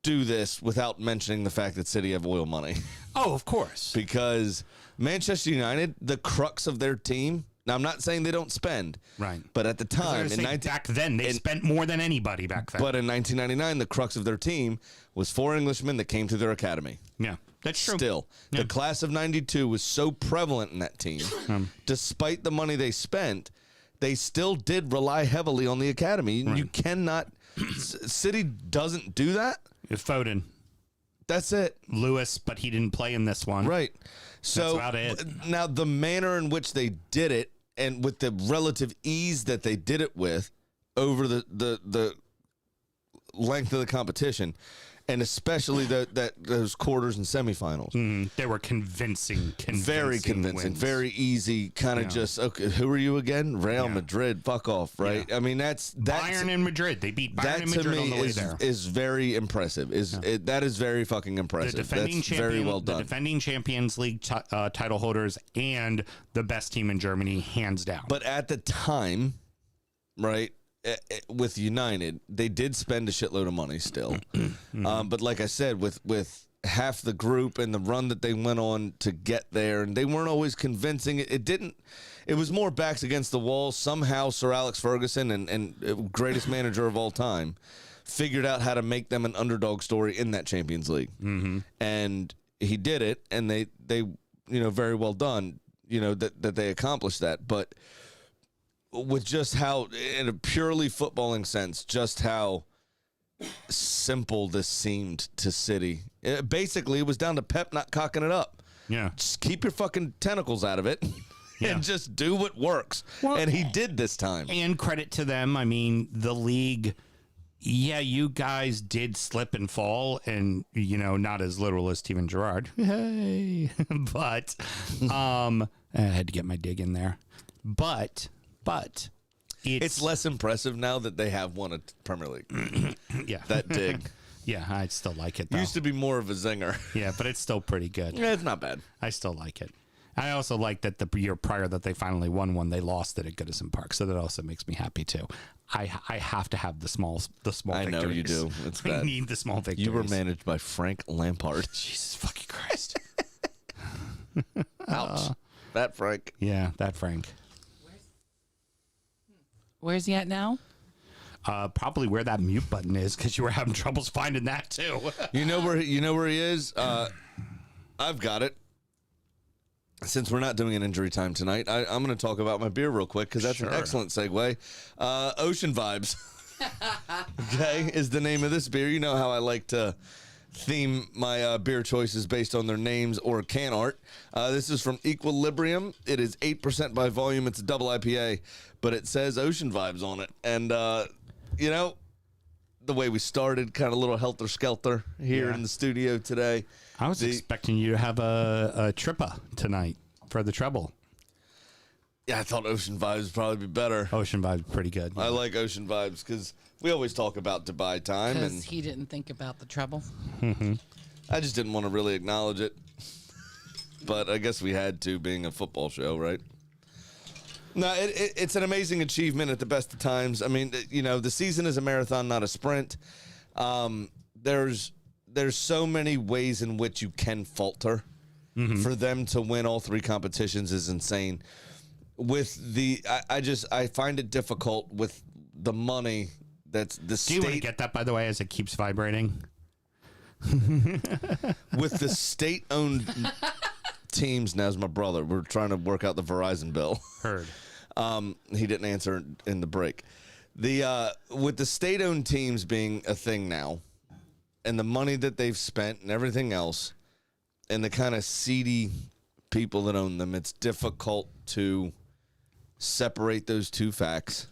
[SPEAKER 3] do this without mentioning the fact that City have oil money.
[SPEAKER 2] Oh, of course.
[SPEAKER 3] Because Manchester United, the crux of their team. Now, I'm not saying they don't spend.
[SPEAKER 2] Right.
[SPEAKER 3] But at the time,
[SPEAKER 2] Back then, they spent more than anybody back then.
[SPEAKER 3] But in 1999, the crux of their team was 4 Englishmen that came through their academy.
[SPEAKER 2] Yeah, that's true.
[SPEAKER 3] Still, the class of 92 was so prevalent in that team. Despite the money they spent, they still did rely heavily on the academy. Right. You cannot... City doesn't do that.
[SPEAKER 2] Foden.
[SPEAKER 3] That's it.
[SPEAKER 2] Lewis, but he didn't play in this one.
[SPEAKER 3] Right. So
[SPEAKER 2] that's about it.
[SPEAKER 3] Now, the manner in which they did it and with the relative ease that they did it with over the length of the competition, and especially those quarters and semifinals.
[SPEAKER 2] They were convincing
[SPEAKER 3] very convincing,
[SPEAKER 2] wins.
[SPEAKER 3] very easy, kind of just, okay, who are you again? Real Madrid, fuck off, right? Yeah. I mean, that's
[SPEAKER 2] Bayern and Madrid. They beat Bayern and Madrid on the way there.
[SPEAKER 3] Is very impressive. That is very fucking impressive.
[SPEAKER 2] The defending
[SPEAKER 3] that's very well done.
[SPEAKER 2] The defending Champions League title holders and the best team in Germany, hands down.
[SPEAKER 3] But at the time, right, with United, they did spend a shitload of money still. But like I said, with half the group and the run that they went on to get there, and they weren't always convincing. It was more backs against the wall. Somehow Sir Alex Ferguson and greatest manager of all time figured out how to make them an underdog story in that Champions League. Mm-hmm. And he did it, and they very well done, that they accomplished that. But with just how, in a purely footballing sense, just how simple this seemed to City. Basically, it was down to Pep not cocking it up.
[SPEAKER 2] Yeah.
[SPEAKER 3] Just keep your fucking tentacles out of it and just do what works.
[SPEAKER 2] Well,
[SPEAKER 3] and he did this time.
[SPEAKER 2] And credit to them. I mean, the league, you guys did slip and fall, and, not as literal as Steven Gerrard. Hey. But I had to get my dig in there. But it's
[SPEAKER 3] less impressive now that they have won a Premier League.
[SPEAKER 2] yeah.
[SPEAKER 3] That dig.
[SPEAKER 2] Yeah, I still like it, though.
[SPEAKER 3] Used to be more of a zinger.
[SPEAKER 2] Yeah, but it's still pretty good.
[SPEAKER 3] Yeah, it's not bad.
[SPEAKER 2] I still like it. I also like that the year prior that they finally won one, they lost it at Goodison Park, so that also makes me happy too. I have to have the small
[SPEAKER 3] I
[SPEAKER 2] victories.
[SPEAKER 3] know you do. It's bad.
[SPEAKER 2] I need the small victories.
[SPEAKER 3] You were managed by Frank Lampard.
[SPEAKER 2] Jesus fucking Christ.
[SPEAKER 3] Ouch. That Frank.
[SPEAKER 2] Yeah, that Frank.
[SPEAKER 6] Where's he at now?
[SPEAKER 2] Probably where that mute button is, because you were having troubles finding that too.
[SPEAKER 3] You know where he is? I've got it. Since we're not doing an injury time tonight, I'm going to talk about my beer real quick, because that's an excellent segue. Ocean Vibes, okay, is the name of this beer. You know how I like to theme my beer choices based on their names or can art. This is from Equilibrium. It is 8% by volume. It's a double IPA, but it says Ocean Vibes on it. And, the way we started, kind of a little helter-skelter here in the studio today.
[SPEAKER 2] I was expecting you to have a trippa tonight for the treble.
[SPEAKER 3] Yeah, I thought Ocean Vibes would probably be better.
[SPEAKER 2] Ocean Vibes pretty good.
[SPEAKER 3] I like Ocean Vibes because we always talk about Dubai time,
[SPEAKER 6] Because
[SPEAKER 3] and
[SPEAKER 6] he didn't think about the trouble.
[SPEAKER 3] I just didn't want to really acknowledge it. But I guess we had to, being a football show, right? No, it's an amazing achievement at the best of times. I mean, the season is a marathon, not a sprint. There's so many ways in which you can falter. For them to win all three competitions is insane. With I find it difficult with the money that's the state.
[SPEAKER 2] Do you want to get that, by the way, as it keeps vibrating?
[SPEAKER 3] With the state-owned teams. Now's my brother. We're trying to work out the Verizon bill.
[SPEAKER 2] Heard.
[SPEAKER 3] He didn't answer in the break. With the state-owned teams being a thing now, and the money that they've spent and everything else, and the kind of seedy people that own them, it's difficult to separate those two facts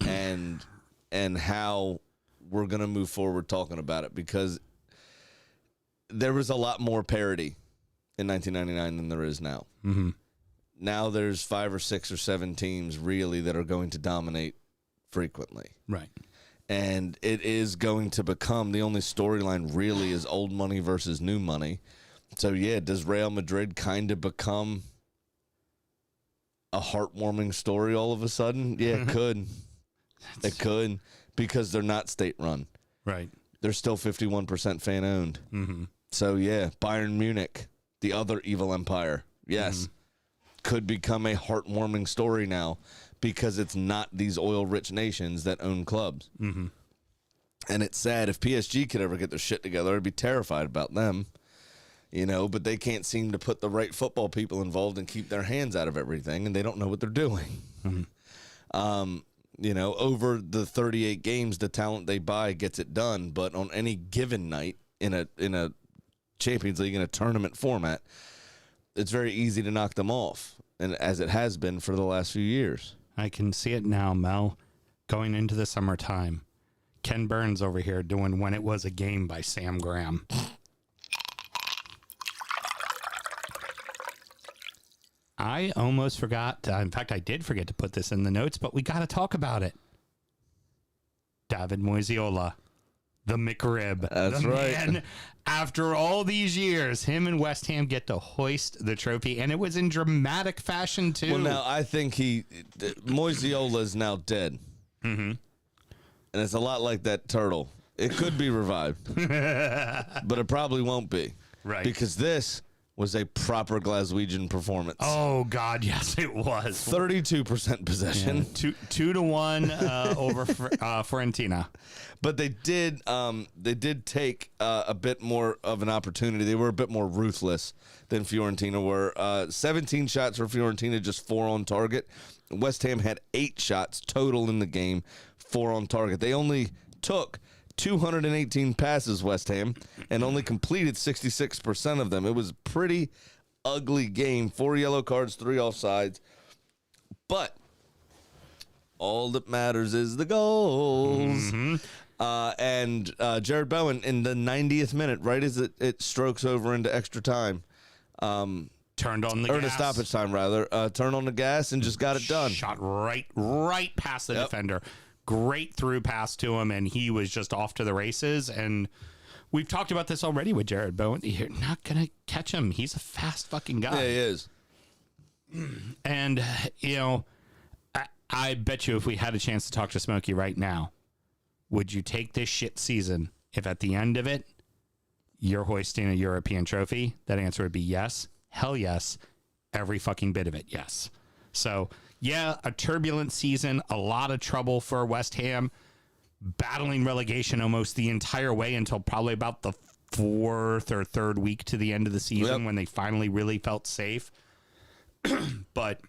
[SPEAKER 3] and how we're going to move forward talking about it, because there was a lot more parity in 1999 than there is now.
[SPEAKER 2] Mm-hmm.
[SPEAKER 3] Now there's 5 or 6 or 7 teams really that are going to dominate frequently.
[SPEAKER 2] Right.
[SPEAKER 3] And it is going to become, the only storyline really is old money versus new money. So, does Real Madrid kind of become a heartwarming story all of a sudden? Yeah, it could. It could, because they're not state-run.
[SPEAKER 2] Right.
[SPEAKER 3] They're still 51% fan-owned.
[SPEAKER 2] Mm-hmm.
[SPEAKER 3] So, Bayern Munich, the other evil empire, yes, could become a heartwarming story now, because it's not these oil-rich nations that own clubs.
[SPEAKER 2] Mm-hmm.
[SPEAKER 3] And it's sad. If PSG could ever get their shit together, I'd be terrified about them. But they can't seem to put the right football people involved and keep their hands out of everything, and they don't know what they're doing.
[SPEAKER 2] Mm-hmm.
[SPEAKER 3] Over the 38 games, the talent they buy gets it done, but on any given night in a Champions League, in a tournament format, it's very easy to knock them off, and as it has been for the last few years.
[SPEAKER 2] I can see it now, Mel, going into the summertime. Ken Burns over here doing When It Was a Game by Sam Graham. I almost forgot. In fact, I did forget to put this in the notes, but we got to talk about it. David Moisiola, the McRib.
[SPEAKER 3] That's right.
[SPEAKER 2] Man, after all these years, him and West Ham get to hoist the trophy, and it was in dramatic fashion, too.
[SPEAKER 3] Well, now, I think Moisiola is now dead.
[SPEAKER 2] Mm-hmm.
[SPEAKER 3] And it's a lot like that turtle. It could be revived, but it probably won't be.
[SPEAKER 2] Right.
[SPEAKER 3] Because this was a proper Glaswegian performance.
[SPEAKER 2] Oh God, yes, it was.
[SPEAKER 3] 32% possession.
[SPEAKER 2] Yeah, 2-1 over Fiorentina.
[SPEAKER 3] But they did take a bit more of an opportunity. They were a bit more ruthless than Fiorentina were. 17 shots for Fiorentina, just 4 on target. West Ham had 8 shots total in the game, 4 on target. They only took 218 passes, West Ham, and only completed 66% of them. It was a pretty ugly game. 4 yellow cards, 3 offsides. But all that matters is the goals. And Jared Bowen in the 90th minute, right as it strokes over into extra time,
[SPEAKER 2] turned on the
[SPEAKER 3] or
[SPEAKER 2] gas.
[SPEAKER 3] to stoppage time rather, turned on the gas and just got it done.
[SPEAKER 2] Shot right past the defender. Great through pass to him, and he was just off to the races. And we've talked about this already with Jared Bowen. You're not gonna catch him. He's a fast fucking guy.
[SPEAKER 3] Yeah, he is.
[SPEAKER 2] And you know, I bet you if we had a chance to talk to Smokey right now, would you take this shit season if at the end of it you're hoisting a European trophy? That answer would be yes. Hell yes. Every fucking bit of it, yes. So, yeah, a turbulent season, a lot of trouble for West Ham, battling relegation almost the entire way until probably about the 4th or 3rd week to the end of the season when they finally really felt safe. But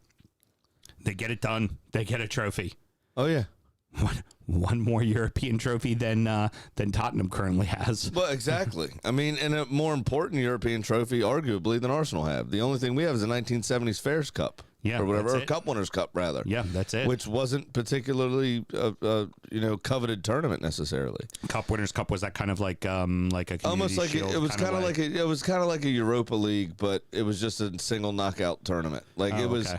[SPEAKER 2] they get it done. They get a trophy.
[SPEAKER 3] Oh, yeah.
[SPEAKER 2] One more European trophy than Tottenham currently has.
[SPEAKER 3] Well, exactly. I mean, and a more important European trophy, arguably, than Arsenal have. The only thing we have is the 1970s Fairs Cup.
[SPEAKER 2] Yeah,
[SPEAKER 3] or whatever,
[SPEAKER 2] that's
[SPEAKER 3] or
[SPEAKER 2] it.
[SPEAKER 3] Cup Winners' Cup, rather.
[SPEAKER 2] Yeah, that's it.
[SPEAKER 3] Which wasn't particularly, coveted tournament necessarily.
[SPEAKER 2] Cup Winners' Cup was that kind of like a community
[SPEAKER 3] Almost like
[SPEAKER 2] shield
[SPEAKER 3] it was kind of like a Europa League, but it was just a single knockout tournament. Like it was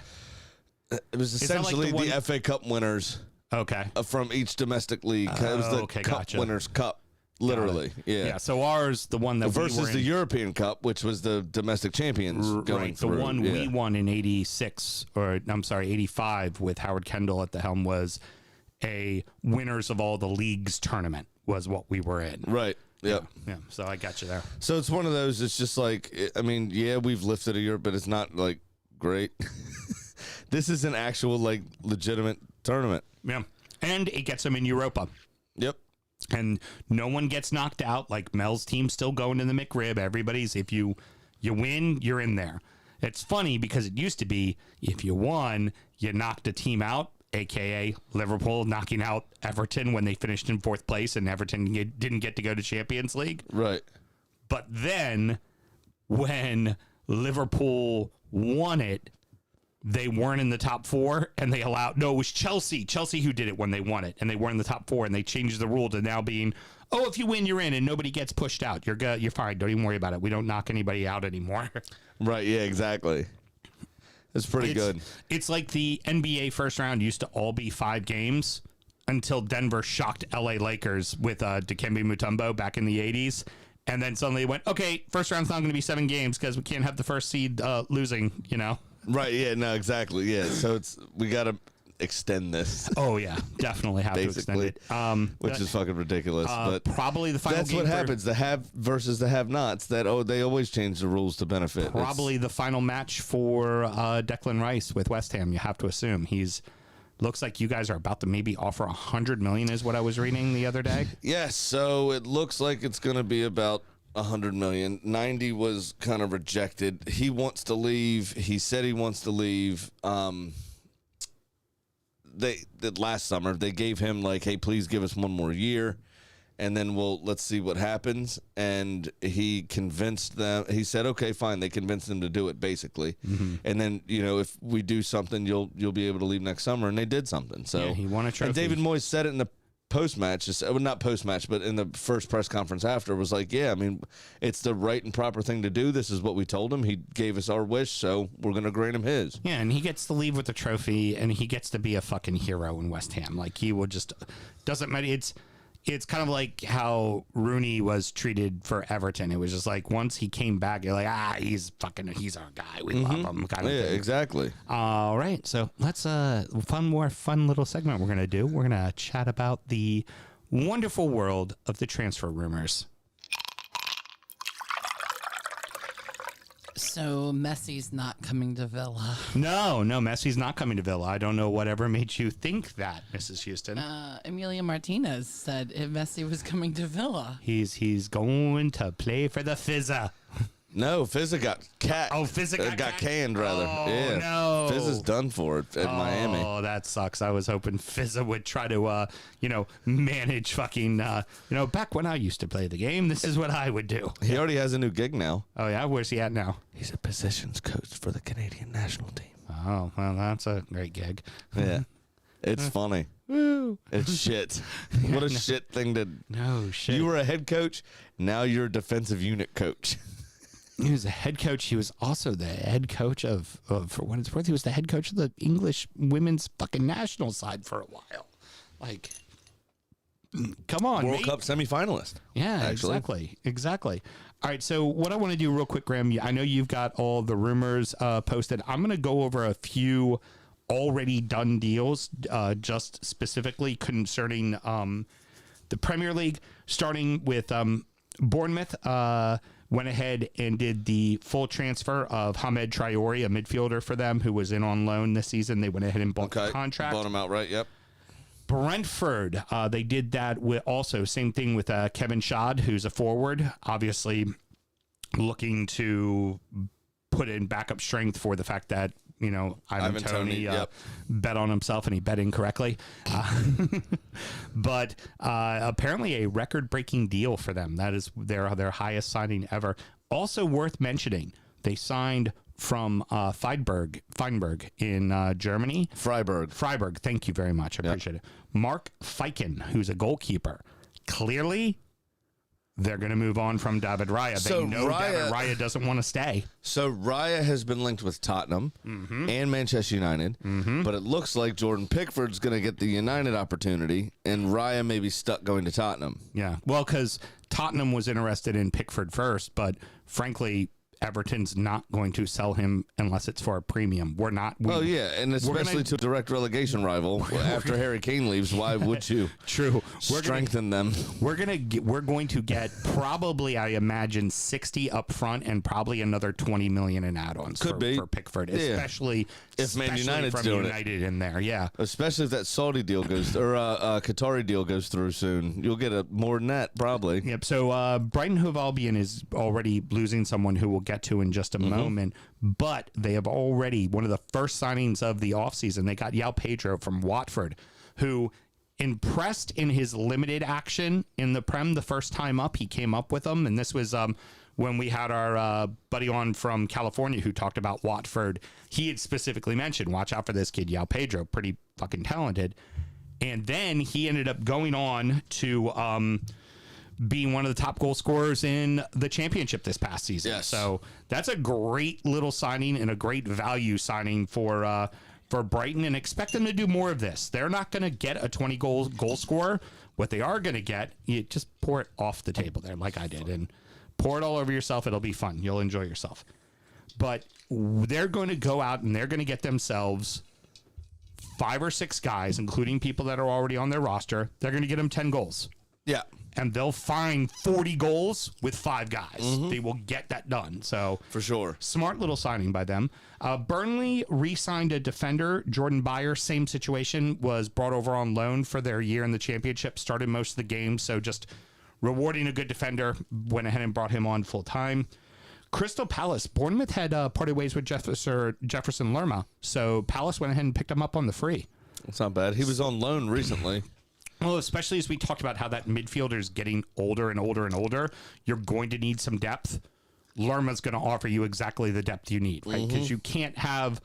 [SPEAKER 3] essentially
[SPEAKER 2] that like
[SPEAKER 3] the FA Cup winners.
[SPEAKER 2] Okay.
[SPEAKER 3] From each domestic league. It was the Cup
[SPEAKER 2] gotcha.
[SPEAKER 3] Winners' Cup, literally. Yeah.
[SPEAKER 2] So ours, the one that
[SPEAKER 3] versus
[SPEAKER 2] we were in,
[SPEAKER 3] the European Cup, which was the domestic champions going
[SPEAKER 2] right,
[SPEAKER 3] through.
[SPEAKER 2] the one we won in 85 with Howard Kendall at the helm was a winners of all the leagues tournament was what we were in.
[SPEAKER 3] Right. Yep.
[SPEAKER 2] Yeah. So I got you there.
[SPEAKER 3] So it's one of those. It's just like, I mean, yeah, we've lifted a Europe, but it's not like great. This is an actual like legitimate tournament.
[SPEAKER 2] Yeah. And it gets them in Europa.
[SPEAKER 3] Yep.
[SPEAKER 2] And no one gets knocked out. Like Mel's team's still going to the McRib. Everybody's, if you win, you're in there. It's funny because it used to be if you won, you knocked a team out, a.k.a. Liverpool knocking out Everton when they finished in 4th place and Everton didn't get to go to Champions League.
[SPEAKER 3] Right.
[SPEAKER 2] But then when Liverpool won it, they weren't in the top 4 and it was Chelsea who did it when they won it and they weren't in the top 4 and they changed the rule to now being, if you win, you're in and nobody gets pushed out. You're good. You're fine. Don't even worry about it. We don't knock anybody out anymore.
[SPEAKER 3] Right. Yeah, exactly. It's pretty good.
[SPEAKER 2] It's like the NBA first round used to all be 5 games until Denver shocked LA Lakers with Dikembe Mutombo back in the 80s. And then suddenly it went, okay, first round's not going to be 7 games because we can't have the first seed losing,
[SPEAKER 3] Right, yeah, no, exactly, yeah. So we got to extend this.
[SPEAKER 2] Oh, yeah, definitely have to extend it.
[SPEAKER 3] Which is fucking ridiculous. But
[SPEAKER 2] probably the final
[SPEAKER 3] that's
[SPEAKER 2] game
[SPEAKER 3] what happens, the have versus the have-nots. They always change the rules to benefit.
[SPEAKER 2] Probably the final match for Declan Rice with West Ham, you have to assume. Looks like you guys are about to maybe offer $100 million is what I was reading the other day.
[SPEAKER 3] Yes, so it looks like it's going to be about $100 million. 90 was kind of rejected. He wants to leave. He said he wants to leave. Last summer they gave him like, hey, please give us 1 more year, and then let's see what happens. And he convinced them. He said, okay, fine. They convinced him to do it basically. Mm-hmm. And then if we do something, you'll be able to leave next summer. And they did something. So
[SPEAKER 2] yeah, he won a trophy.
[SPEAKER 3] And David Moyes said it in the post-match, not post-match, but in the first press conference after, was like, yeah, I mean, it's the right and proper thing to do. This is what we told him. He gave us our wish, so we're going to grant him his.
[SPEAKER 2] Yeah, and he gets to leave with the trophy, and he gets to be a fucking hero in West Ham. Like, he will just, doesn't matter. It's kind of like how Rooney was treated for Everton. It was just like once he came back, you're like, he's our guy. We love him. Kind of thing.
[SPEAKER 3] Exactly.
[SPEAKER 2] All right, so let's fun little segment we're gonna do. We're gonna chat about the wonderful world of the transfer rumors.
[SPEAKER 6] So Messi's not coming to Villa.
[SPEAKER 2] No, Messi's not coming to Villa. I don't know whatever made you think that, Mrs. Houston.
[SPEAKER 6] Emilio Martinez said if Messi was coming to Villa.
[SPEAKER 2] He's going to play for the Fizza.
[SPEAKER 3] No, Fizza got
[SPEAKER 2] Fizza
[SPEAKER 3] got canned rather.
[SPEAKER 2] Oh,
[SPEAKER 3] yeah.
[SPEAKER 2] no.
[SPEAKER 3] Fizza's done for it at Miami.
[SPEAKER 2] Oh, that sucks. I was hoping Fizza would try to, manage fucking, back when I used to play the game, this is what I would do.
[SPEAKER 3] He already has a new gig now.
[SPEAKER 2] Oh, yeah? Where's he at now?
[SPEAKER 3] He's a positions coach for the Canadian national team.
[SPEAKER 2] Oh, well, that's a great gig.
[SPEAKER 3] Yeah. It's funny. It's shit. What a shit thing to...
[SPEAKER 2] No shit.
[SPEAKER 3] You were a head coach. Now you're a defensive unit coach.
[SPEAKER 2] He was a head coach. He was also the head coach of for what it's worth, he was the head coach of the English women's fucking national side for a while. Like, come on,
[SPEAKER 3] World
[SPEAKER 2] mate.
[SPEAKER 3] Cup semifinalist.
[SPEAKER 2] Yeah,
[SPEAKER 3] actually.
[SPEAKER 2] exactly. All right, so what I want to do real quick, Graham, I know you've got all the rumors posted. I'm going to go over a few already done deals, just specifically concerning the Premier League, starting with Bournemouth. Went ahead and did the full transfer of Hamed Traore, a midfielder for them who was in on loan this season. They went ahead and bought the contract.
[SPEAKER 3] Bought him outright, yep.
[SPEAKER 2] Brentford, they did that with also same thing with Kevin Schad, who's a forward, obviously looking to put in backup strength for the fact that, Ivan Toney bet on himself and he bet incorrectly. But apparently a record-breaking deal for them. That is their highest signing ever. Also worth mentioning, they signed from Feinberg in Germany. Freiburg, thank you very much. I appreciate it. Mark Feiken, who's a goalkeeper. Clearly, they're going to move on from David Raya. They know David Raya doesn't want to stay.
[SPEAKER 3] So Raya has been linked with Tottenham and Manchester United, but it looks like Jordan Pickford's going to get the United opportunity, and Raya may be stuck going to Tottenham.
[SPEAKER 2] Yeah, well, because Tottenham was interested in Pickford first, but frankly, Everton's not going to sell him unless it's for a premium. We're not.
[SPEAKER 3] And especially to a direct relegation rival after Harry Kane leaves. Why would you?
[SPEAKER 2] True.
[SPEAKER 3] Strengthen them.
[SPEAKER 2] We're going to get probably, I imagine, 60 up front and probably another 20 million in add-ons for Pickford, especially
[SPEAKER 3] if Man United's
[SPEAKER 2] from
[SPEAKER 3] doing
[SPEAKER 2] United in there. Yeah,
[SPEAKER 3] especially if that Saudi deal goes or Qatari deal goes through soon, you'll get more than that probably.
[SPEAKER 2] Yep. So Brighton Hove Albion is already losing someone who will get to in just a moment, but they have already, one of the first signings of the offseason, they got João Pedro from Watford, who impressed in his limited action in the Prem the first time up. He came up with them, and this was when we had our buddy on from California who talked about Watford. He had specifically mentioned, watch out for this kid, João Pedro, pretty fucking talented. And then he ended up going on to being one of the top goal scorers in the championship this past season.
[SPEAKER 3] Yes.
[SPEAKER 2] So that's a great little signing and a great value signing for Brighton, and expect them to do more of this. They're not going to get a 20 goal scorer. What they are going to get, you just pour it off the table there like I did and pour it all over yourself. It'll be fun. You'll enjoy yourself. But they're going to go out and they're going to get themselves 5 or 6 guys, including people that are already on their roster. They're going to get them 10 goals.
[SPEAKER 3] Yeah.
[SPEAKER 2] And they'll find 40 goals with 5 guys. They will get that done. So
[SPEAKER 3] for sure.
[SPEAKER 2] Smart little signing by them. Burnley re-signed a defender, Jordan Beyer. Same situation, was brought over on loan for their year in the championship, started most of the games. So just rewarding a good defender, went ahead and brought him on full time. Crystal Palace, Bournemouth had parted ways with Jefferson Lerma. So Palace went ahead and picked him up on the free.
[SPEAKER 3] That's not bad. He was on loan recently.
[SPEAKER 2] Well, especially as we talked about how that midfielder is getting older and older and older, you're going to need some depth. Lerma's going to offer you exactly the depth you need, right? Because you can't have,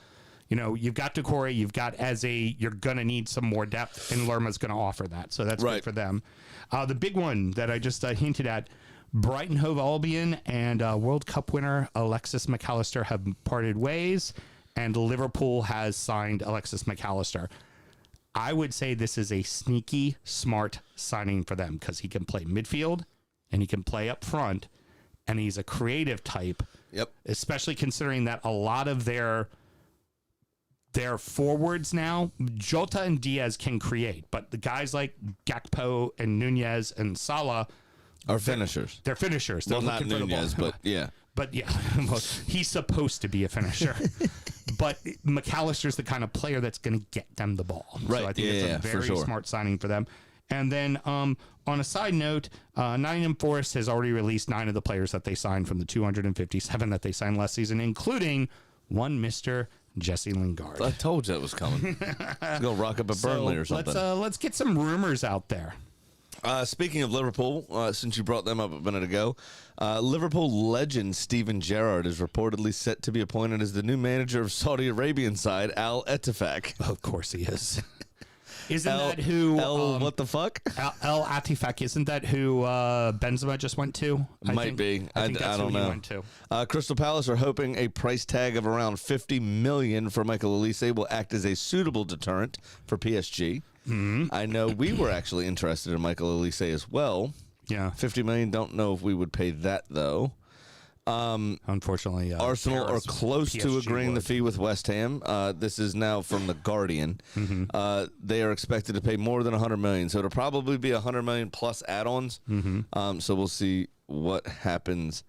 [SPEAKER 2] you've got Decore, you've got Eze, you're going to need some more depth, and Lerma's going to offer that. So that's good for them. The big one that I just hinted at, Brighton Hove Albion and World Cup winner Alexis McAllister have parted ways, and Liverpool has signed Alexis McAllister. I would say this is a sneaky, smart signing for them because he can play midfield and he can play up front, and he's a creative type.
[SPEAKER 3] Yep.
[SPEAKER 2] Especially considering that a lot of their forwards now, Jota and Diaz can create, but the guys like Gakpo and Nunez and Salah
[SPEAKER 3] are finishers.
[SPEAKER 2] They're finishers.
[SPEAKER 3] Well, not Nunez, but yeah.
[SPEAKER 2] But yeah, well, he's supposed to be a finisher. But McAllister's the kind of player that's going to get them the ball.
[SPEAKER 3] Right.
[SPEAKER 2] So I think it's a
[SPEAKER 3] for
[SPEAKER 2] very
[SPEAKER 3] sure.
[SPEAKER 2] smart signing for them. And then on a side note, Nottingham Forest has already released 9 of the players that they signed from the 257 that they signed last season, including one Mr. Jesse Lingard.
[SPEAKER 3] I told you it was coming. He's gonna rock up at Burnley or something.
[SPEAKER 2] Let's get some rumors out there.
[SPEAKER 3] Speaking of Liverpool, since you brought them up a minute ago, Liverpool legend Steven Gerrard is reportedly set to be appointed as the new manager of Saudi Arabian side Al Ettifaq.
[SPEAKER 2] Of course he is. Isn't that who?
[SPEAKER 3] What the fuck?
[SPEAKER 2] El Atifak. Isn't that who Benzema just went to?
[SPEAKER 3] Might be.
[SPEAKER 2] I think that's
[SPEAKER 3] don't
[SPEAKER 2] who he
[SPEAKER 3] know.
[SPEAKER 2] went to.
[SPEAKER 3] Crystal Palace are hoping a price tag of around $50 million for Michael Olise will act as a suitable deterrent for PSG. I know we were actually interested in Michael Olise as well.
[SPEAKER 2] Yeah.
[SPEAKER 3] $50 million. Don't know if we would pay that though.
[SPEAKER 2] Unfortunately,
[SPEAKER 3] Arsenal are
[SPEAKER 2] Paris,
[SPEAKER 3] close to
[SPEAKER 2] PSG
[SPEAKER 3] agreeing the
[SPEAKER 2] would.
[SPEAKER 3] fee with West Ham. This is now from the Guardian. They are expected to pay more than $100 million, so it'll probably be $100 million plus add-ons. So we'll see what happens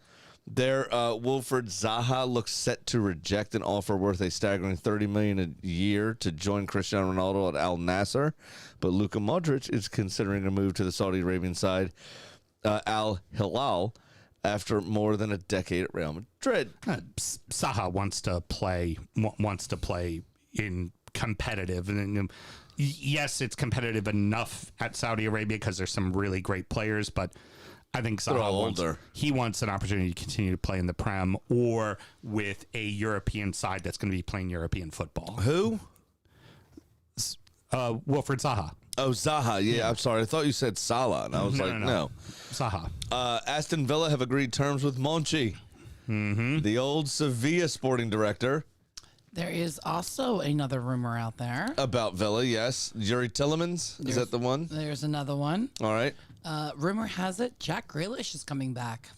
[SPEAKER 3] there. Wilfred Zaha looks set to reject an offer worth a staggering $30 million a year to join Cristiano Ronaldo at Al Nassr, but Luka Modric is considering a move to the Saudi Arabian side, Al Hilal, after more than a decade at Real Madrid.
[SPEAKER 2] Saha wants to play in competitive, and yes, it's competitive enough at Saudi Arabia because there's some really great players, but I think
[SPEAKER 3] They're all
[SPEAKER 2] Saha
[SPEAKER 3] older.
[SPEAKER 2] wants an opportunity to continue to play in the Prem or with a European side that's going to be playing European football.
[SPEAKER 3] Who?
[SPEAKER 2] Wilfred Zaha.
[SPEAKER 3] Oh, Zaha. Yeah, I'm sorry. I thought you said Salah, and I was no.
[SPEAKER 2] Zaha.
[SPEAKER 3] Aston Villa have agreed terms with Monchi, the old Sevilla sporting director.
[SPEAKER 6] There is also another rumor out there.
[SPEAKER 3] About Villa, yes. Yuri Tillemans, is that the one?
[SPEAKER 6] There's another one.
[SPEAKER 3] All right.
[SPEAKER 6] Rumor has it Jack Grealish is coming back.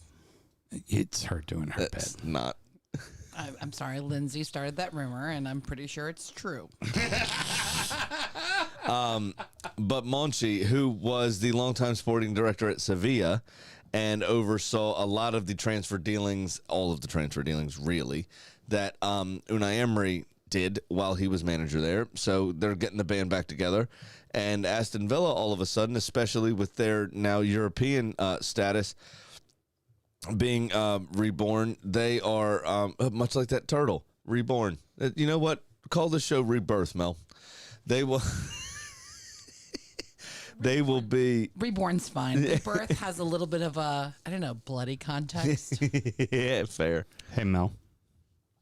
[SPEAKER 2] It's her doing her bit.
[SPEAKER 3] It's not.
[SPEAKER 6] I'm sorry, Lindsay started that rumor, and I'm pretty sure it's true.
[SPEAKER 3] But Monchi, who was the longtime sporting director at Sevilla and oversaw a lot of the transfer dealings, all of the transfer dealings, really, that Unai Emery did while he was manager there. So they're getting the band back together. And Aston Villa, all of a sudden, especially with their now European status being reborn, they are much like that turtle, reborn. You know what? Call the show Rebirth, Mel. They will... They will be...
[SPEAKER 6] Reborn's fine. Rebirth has a little bit of a, I don't know, bloody context.
[SPEAKER 3] Yeah, fair.
[SPEAKER 2] Hey, Mel.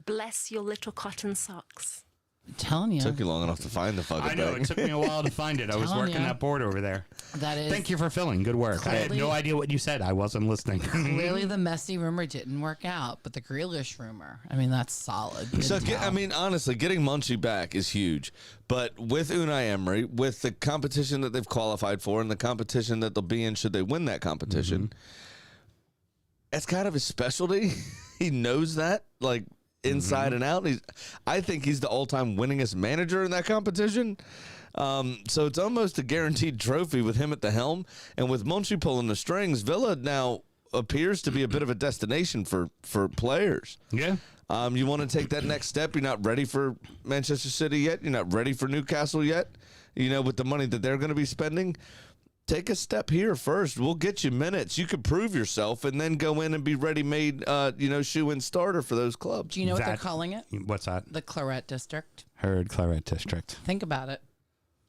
[SPEAKER 7] Bless your little cotton socks.
[SPEAKER 6] I'm telling you.
[SPEAKER 3] Took you long enough to find the fucking
[SPEAKER 2] I know,
[SPEAKER 3] thing.
[SPEAKER 2] it took me a while to find it. I was
[SPEAKER 6] Telling
[SPEAKER 2] working
[SPEAKER 6] ya.
[SPEAKER 2] that board over there.
[SPEAKER 6] That is
[SPEAKER 2] Thank you for filling. Good work. I had
[SPEAKER 6] Clearly-
[SPEAKER 2] no idea what you said. I wasn't listening.
[SPEAKER 6] clearly the messy rumor didn't work out, but the Grealish rumor, I mean, that's solid. Good
[SPEAKER 3] So,
[SPEAKER 6] tell.
[SPEAKER 3] I mean, honestly, getting Munchie back is huge. But with Unai Emery, with the competition that they've qualified for and the competition that they'll be in should they win that competition, it's kind of his specialty. He knows that, like, inside and out. I think he's the all-time winningest manager in that competition. So it's almost a guaranteed trophy with him at the helm. And with Monchi pulling the strings, Villa now appears to be a bit of a destination for players.
[SPEAKER 2] Yeah.
[SPEAKER 3] You want to take that next step. You're not ready for Manchester City yet. You're not ready for Newcastle yet. You know, with the money that they're going to be spending, take a step here first. We'll get you minutes. You could prove yourself and then go in and be ready-made, shoe-in starter for those clubs.
[SPEAKER 6] Do you know what they're
[SPEAKER 2] That-
[SPEAKER 6] calling it?
[SPEAKER 2] What's that?
[SPEAKER 6] The Claret District.
[SPEAKER 2] Heard Claret District.
[SPEAKER 6] Think about it.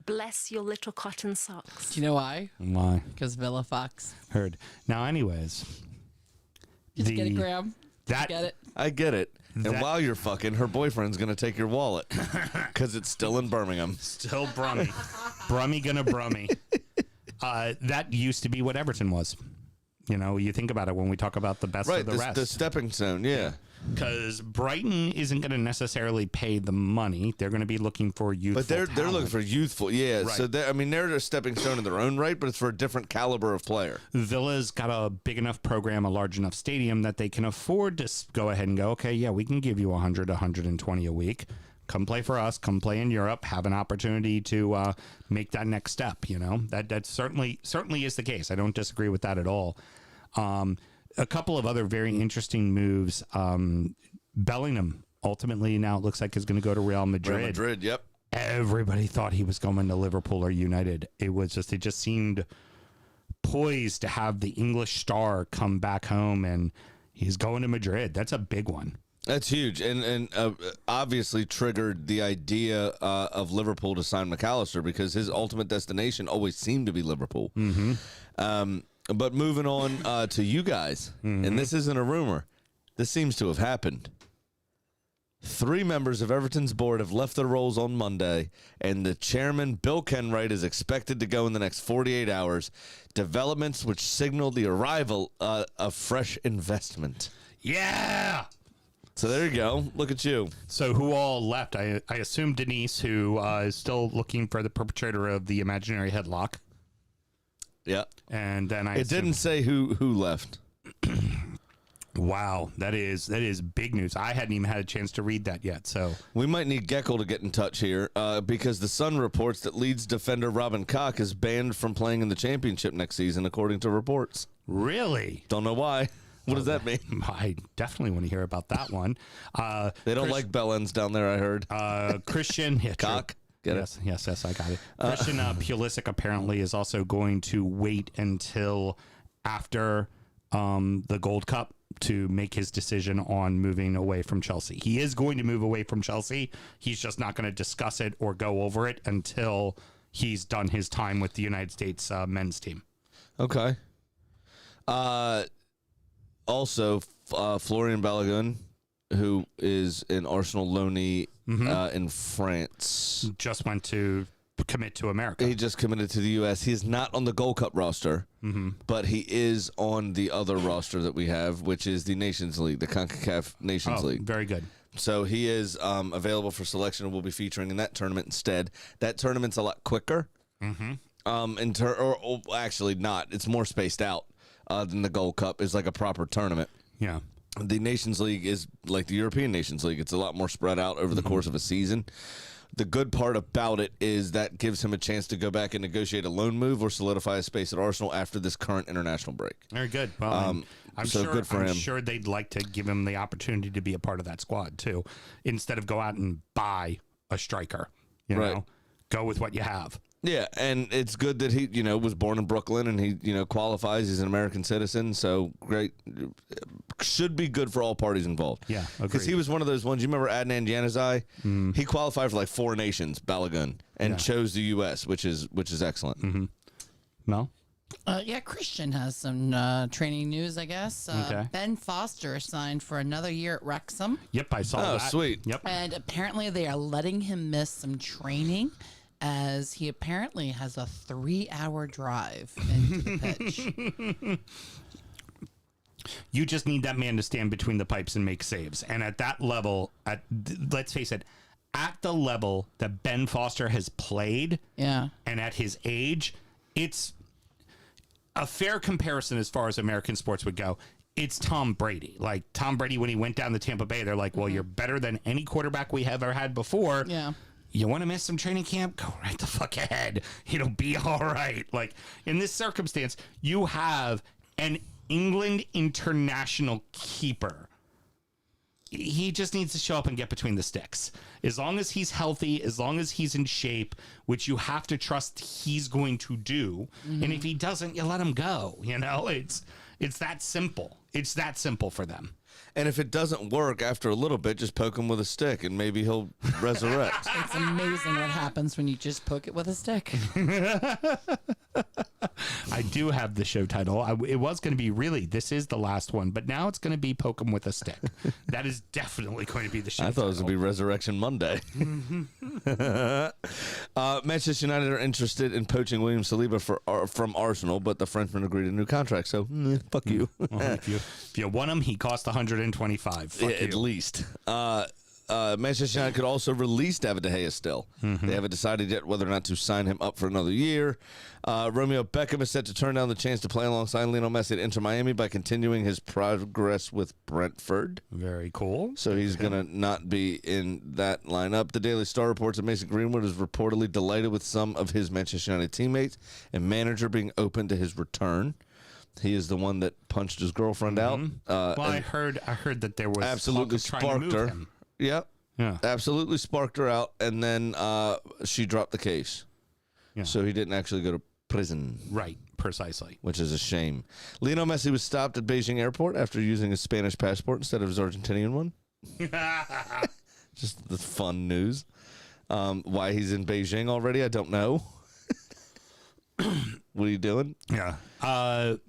[SPEAKER 7] Bless your little cotton socks.
[SPEAKER 6] Do you know why?
[SPEAKER 2] Why?
[SPEAKER 6] Because Villa Fox.
[SPEAKER 2] Heard. Now, anyways.
[SPEAKER 6] Did you get it, Graham?
[SPEAKER 2] That,
[SPEAKER 6] Get it?
[SPEAKER 3] I get it. And
[SPEAKER 2] That-
[SPEAKER 3] while you're fucking, her boyfriend's going to take your wallet because it's still in Birmingham.
[SPEAKER 2] Still Brummy. Brummy gonna Brummy. That used to be what Everton was. You know, you think about it when we talk about the best
[SPEAKER 3] Right,
[SPEAKER 2] of the
[SPEAKER 3] the
[SPEAKER 2] rest.
[SPEAKER 3] stepping stone, yeah.
[SPEAKER 2] Because Brighton isn't going to necessarily pay the money. They're going to be looking for youthful
[SPEAKER 3] But they're
[SPEAKER 2] talent.
[SPEAKER 3] looking for youthful, yeah.
[SPEAKER 2] Right.
[SPEAKER 3] So, they're a stepping stone in their own right, but it's for a different caliber of player.
[SPEAKER 2] Villa's got a big enough program, a large enough stadium that they can afford to go ahead and go, okay, yeah, we can give you 100, 120 a week. Come play for us. Come play in Europe. Have an opportunity to make that next step. You know, that certainly is the case. I don't disagree with that at all. A couple of other very interesting moves. Bellingham ultimately now it looks like is going to go to Real Madrid.
[SPEAKER 3] Real Madrid, yep.
[SPEAKER 2] Everybody thought he was going to Liverpool or United. It just seemed poised to have the English star come back home, and he's going to Madrid. That's a big one.
[SPEAKER 3] That's huge, and obviously triggered the idea of Liverpool to sign McAllister because his ultimate destination always seemed to be Liverpool. But moving on to you guys, and this isn't a rumor. This seems to have happened. 3 members of Everton's board have left their roles on Monday, and the chairman, Bill Kenwright, is expected to go in the next 48 hours. Developments which signal the arrival of fresh investment.
[SPEAKER 2] Yeah.
[SPEAKER 3] So there you go. Look at you.
[SPEAKER 2] So who all left? I assume Denise, who is still looking for the perpetrator of the imaginary headlock.
[SPEAKER 3] Yeah.
[SPEAKER 2] And then
[SPEAKER 3] It didn't say who left.
[SPEAKER 2] Wow, that is big news. I hadn't even had a chance to read that yet. So
[SPEAKER 3] We might need Geckel to get in touch here because the Sun reports that Leeds defender Robin Koch is banned from playing in the championship next season, according to reports.
[SPEAKER 2] really,
[SPEAKER 3] Don't know why. What does that mean?
[SPEAKER 2] I definitely want to hear about that one.
[SPEAKER 3] They don't like bellends down there, I heard.
[SPEAKER 2] Christian
[SPEAKER 3] Koch. Get it?
[SPEAKER 2] Yes, I got it. Christian Pulisic apparently is also going to wait until after the Gold Cup to make his decision on moving away from Chelsea. He is going to move away from Chelsea. He's just not going to discuss it or go over it until he's done his time with the United States men's team.
[SPEAKER 3] Okay. Also, Florian Balogun, who is an Arsenal loanee in France.
[SPEAKER 2] Just went to commit to America.
[SPEAKER 3] He just committed to the U.S. He is not on the Gold Cup roster, but he is on the other roster that we have, which is the Nations League, the CONCACAF Nations League.
[SPEAKER 2] Very good.
[SPEAKER 3] So he is available for selection and will be featuring in that tournament instead. That tournament's a lot quicker. Or actually not. It's more spaced out than the Gold Cup. Is like a proper tournament.
[SPEAKER 2] Yeah.
[SPEAKER 3] The Nations League is like the European Nations League. It's a lot more spread out over the course of a season. The good part about it is that gives him a chance to go back and negotiate a loan move or solidify a space at Arsenal after this current international break.
[SPEAKER 2] Very good. Well, I'm
[SPEAKER 3] so
[SPEAKER 2] sure,
[SPEAKER 3] good for him.
[SPEAKER 2] I'm sure they'd like to give him the opportunity to be a part of that squad too, instead of go out and buy a striker. You know, go with what you have.
[SPEAKER 3] Yeah, and it's good that he, was born in Brooklyn and he, qualifies. He's an American citizen, so great. Should be good for all parties involved.
[SPEAKER 2] Yeah,
[SPEAKER 3] because he was one of those ones. You remember Adnan Januzaj? He qualified for like 4 nations, Balogun, and chose the U.S., which is excellent.
[SPEAKER 2] No.
[SPEAKER 6] Yeah, Christian has some training news, I guess.
[SPEAKER 2] Okay.
[SPEAKER 6] Ben Foster signed for another year at Wrexham,
[SPEAKER 2] Yep, I saw
[SPEAKER 3] Oh,
[SPEAKER 2] that.
[SPEAKER 3] sweet.
[SPEAKER 2] Yep.
[SPEAKER 6] and apparently they are letting him miss some training as he apparently has a 3-hour drive into the pitch.
[SPEAKER 2] You just need that man to stand between the pipes and make saves. And at that level, let's face it, at the level that Ben Foster has played,
[SPEAKER 6] Yeah.
[SPEAKER 2] and at his age, it's a fair comparison as far as American sports would go. It's Tom Brady. Like Tom Brady, when he went down to Tampa Bay, they're like, well, you're better than any quarterback we have ever had before.
[SPEAKER 6] Yeah.
[SPEAKER 2] You want to miss some training camp? Go right the fuck ahead. It'll be all right. Like in this circumstance, you have an England international keeper. He just needs to show up and get between the sticks. As long as he's healthy, as long as he's in shape, which you have to trust he's going to do. And if he doesn't, you let him go. It's that simple. It's that simple for them.
[SPEAKER 3] And if it doesn't work after a little bit, just poke him with a stick and maybe he'll resurrect.
[SPEAKER 6] It's amazing what happens when you just poke it with a stick.
[SPEAKER 2] I do have the show title. It was going to be really, this is the last one, but now it's going to be Poke 'em with a Stick. That is definitely going to be the show
[SPEAKER 3] I thought it was going to be Resurrection Monday. Manchester United are interested in poaching William Saliba from Arsenal, but the Frenchman agreed a new contract, so fuck you.
[SPEAKER 2] Well, if you want him, he cost 125. Fuck
[SPEAKER 3] At
[SPEAKER 2] you.
[SPEAKER 3] least. Manchester United could also release David De Gea still. They haven't decided yet whether or not to sign him up for another year. Romeo Beckham is set to turn down the chance to play alongside Lionel Messi at Inter Miami by continuing his progress with Brentford.
[SPEAKER 2] Very cool.
[SPEAKER 3] So he's going to not be in that lineup. The Daily Star reports that Mason Greenwood is reportedly delighted with some of his Manchester United teammates and manager being open to his return. He is the one that punched his girlfriend out.
[SPEAKER 2] Well, I
[SPEAKER 3] and
[SPEAKER 2] heard that there was
[SPEAKER 3] absolutely
[SPEAKER 2] talk of trying to
[SPEAKER 3] sparked
[SPEAKER 2] move
[SPEAKER 3] her.
[SPEAKER 2] him.
[SPEAKER 3] Yep.
[SPEAKER 2] Yeah.
[SPEAKER 3] Absolutely sparked her out, and then she dropped the case.
[SPEAKER 2] Yeah.
[SPEAKER 3] So he didn't actually go to prison,
[SPEAKER 2] Right. Precisely.
[SPEAKER 3] which is a shame. Lionel Messi was stopped at Beijing airport after using his Spanish passport instead of his Argentinian one. Just the fun news. Why he's in Beijing already, I don't know. What are you doing?
[SPEAKER 2] Yeah.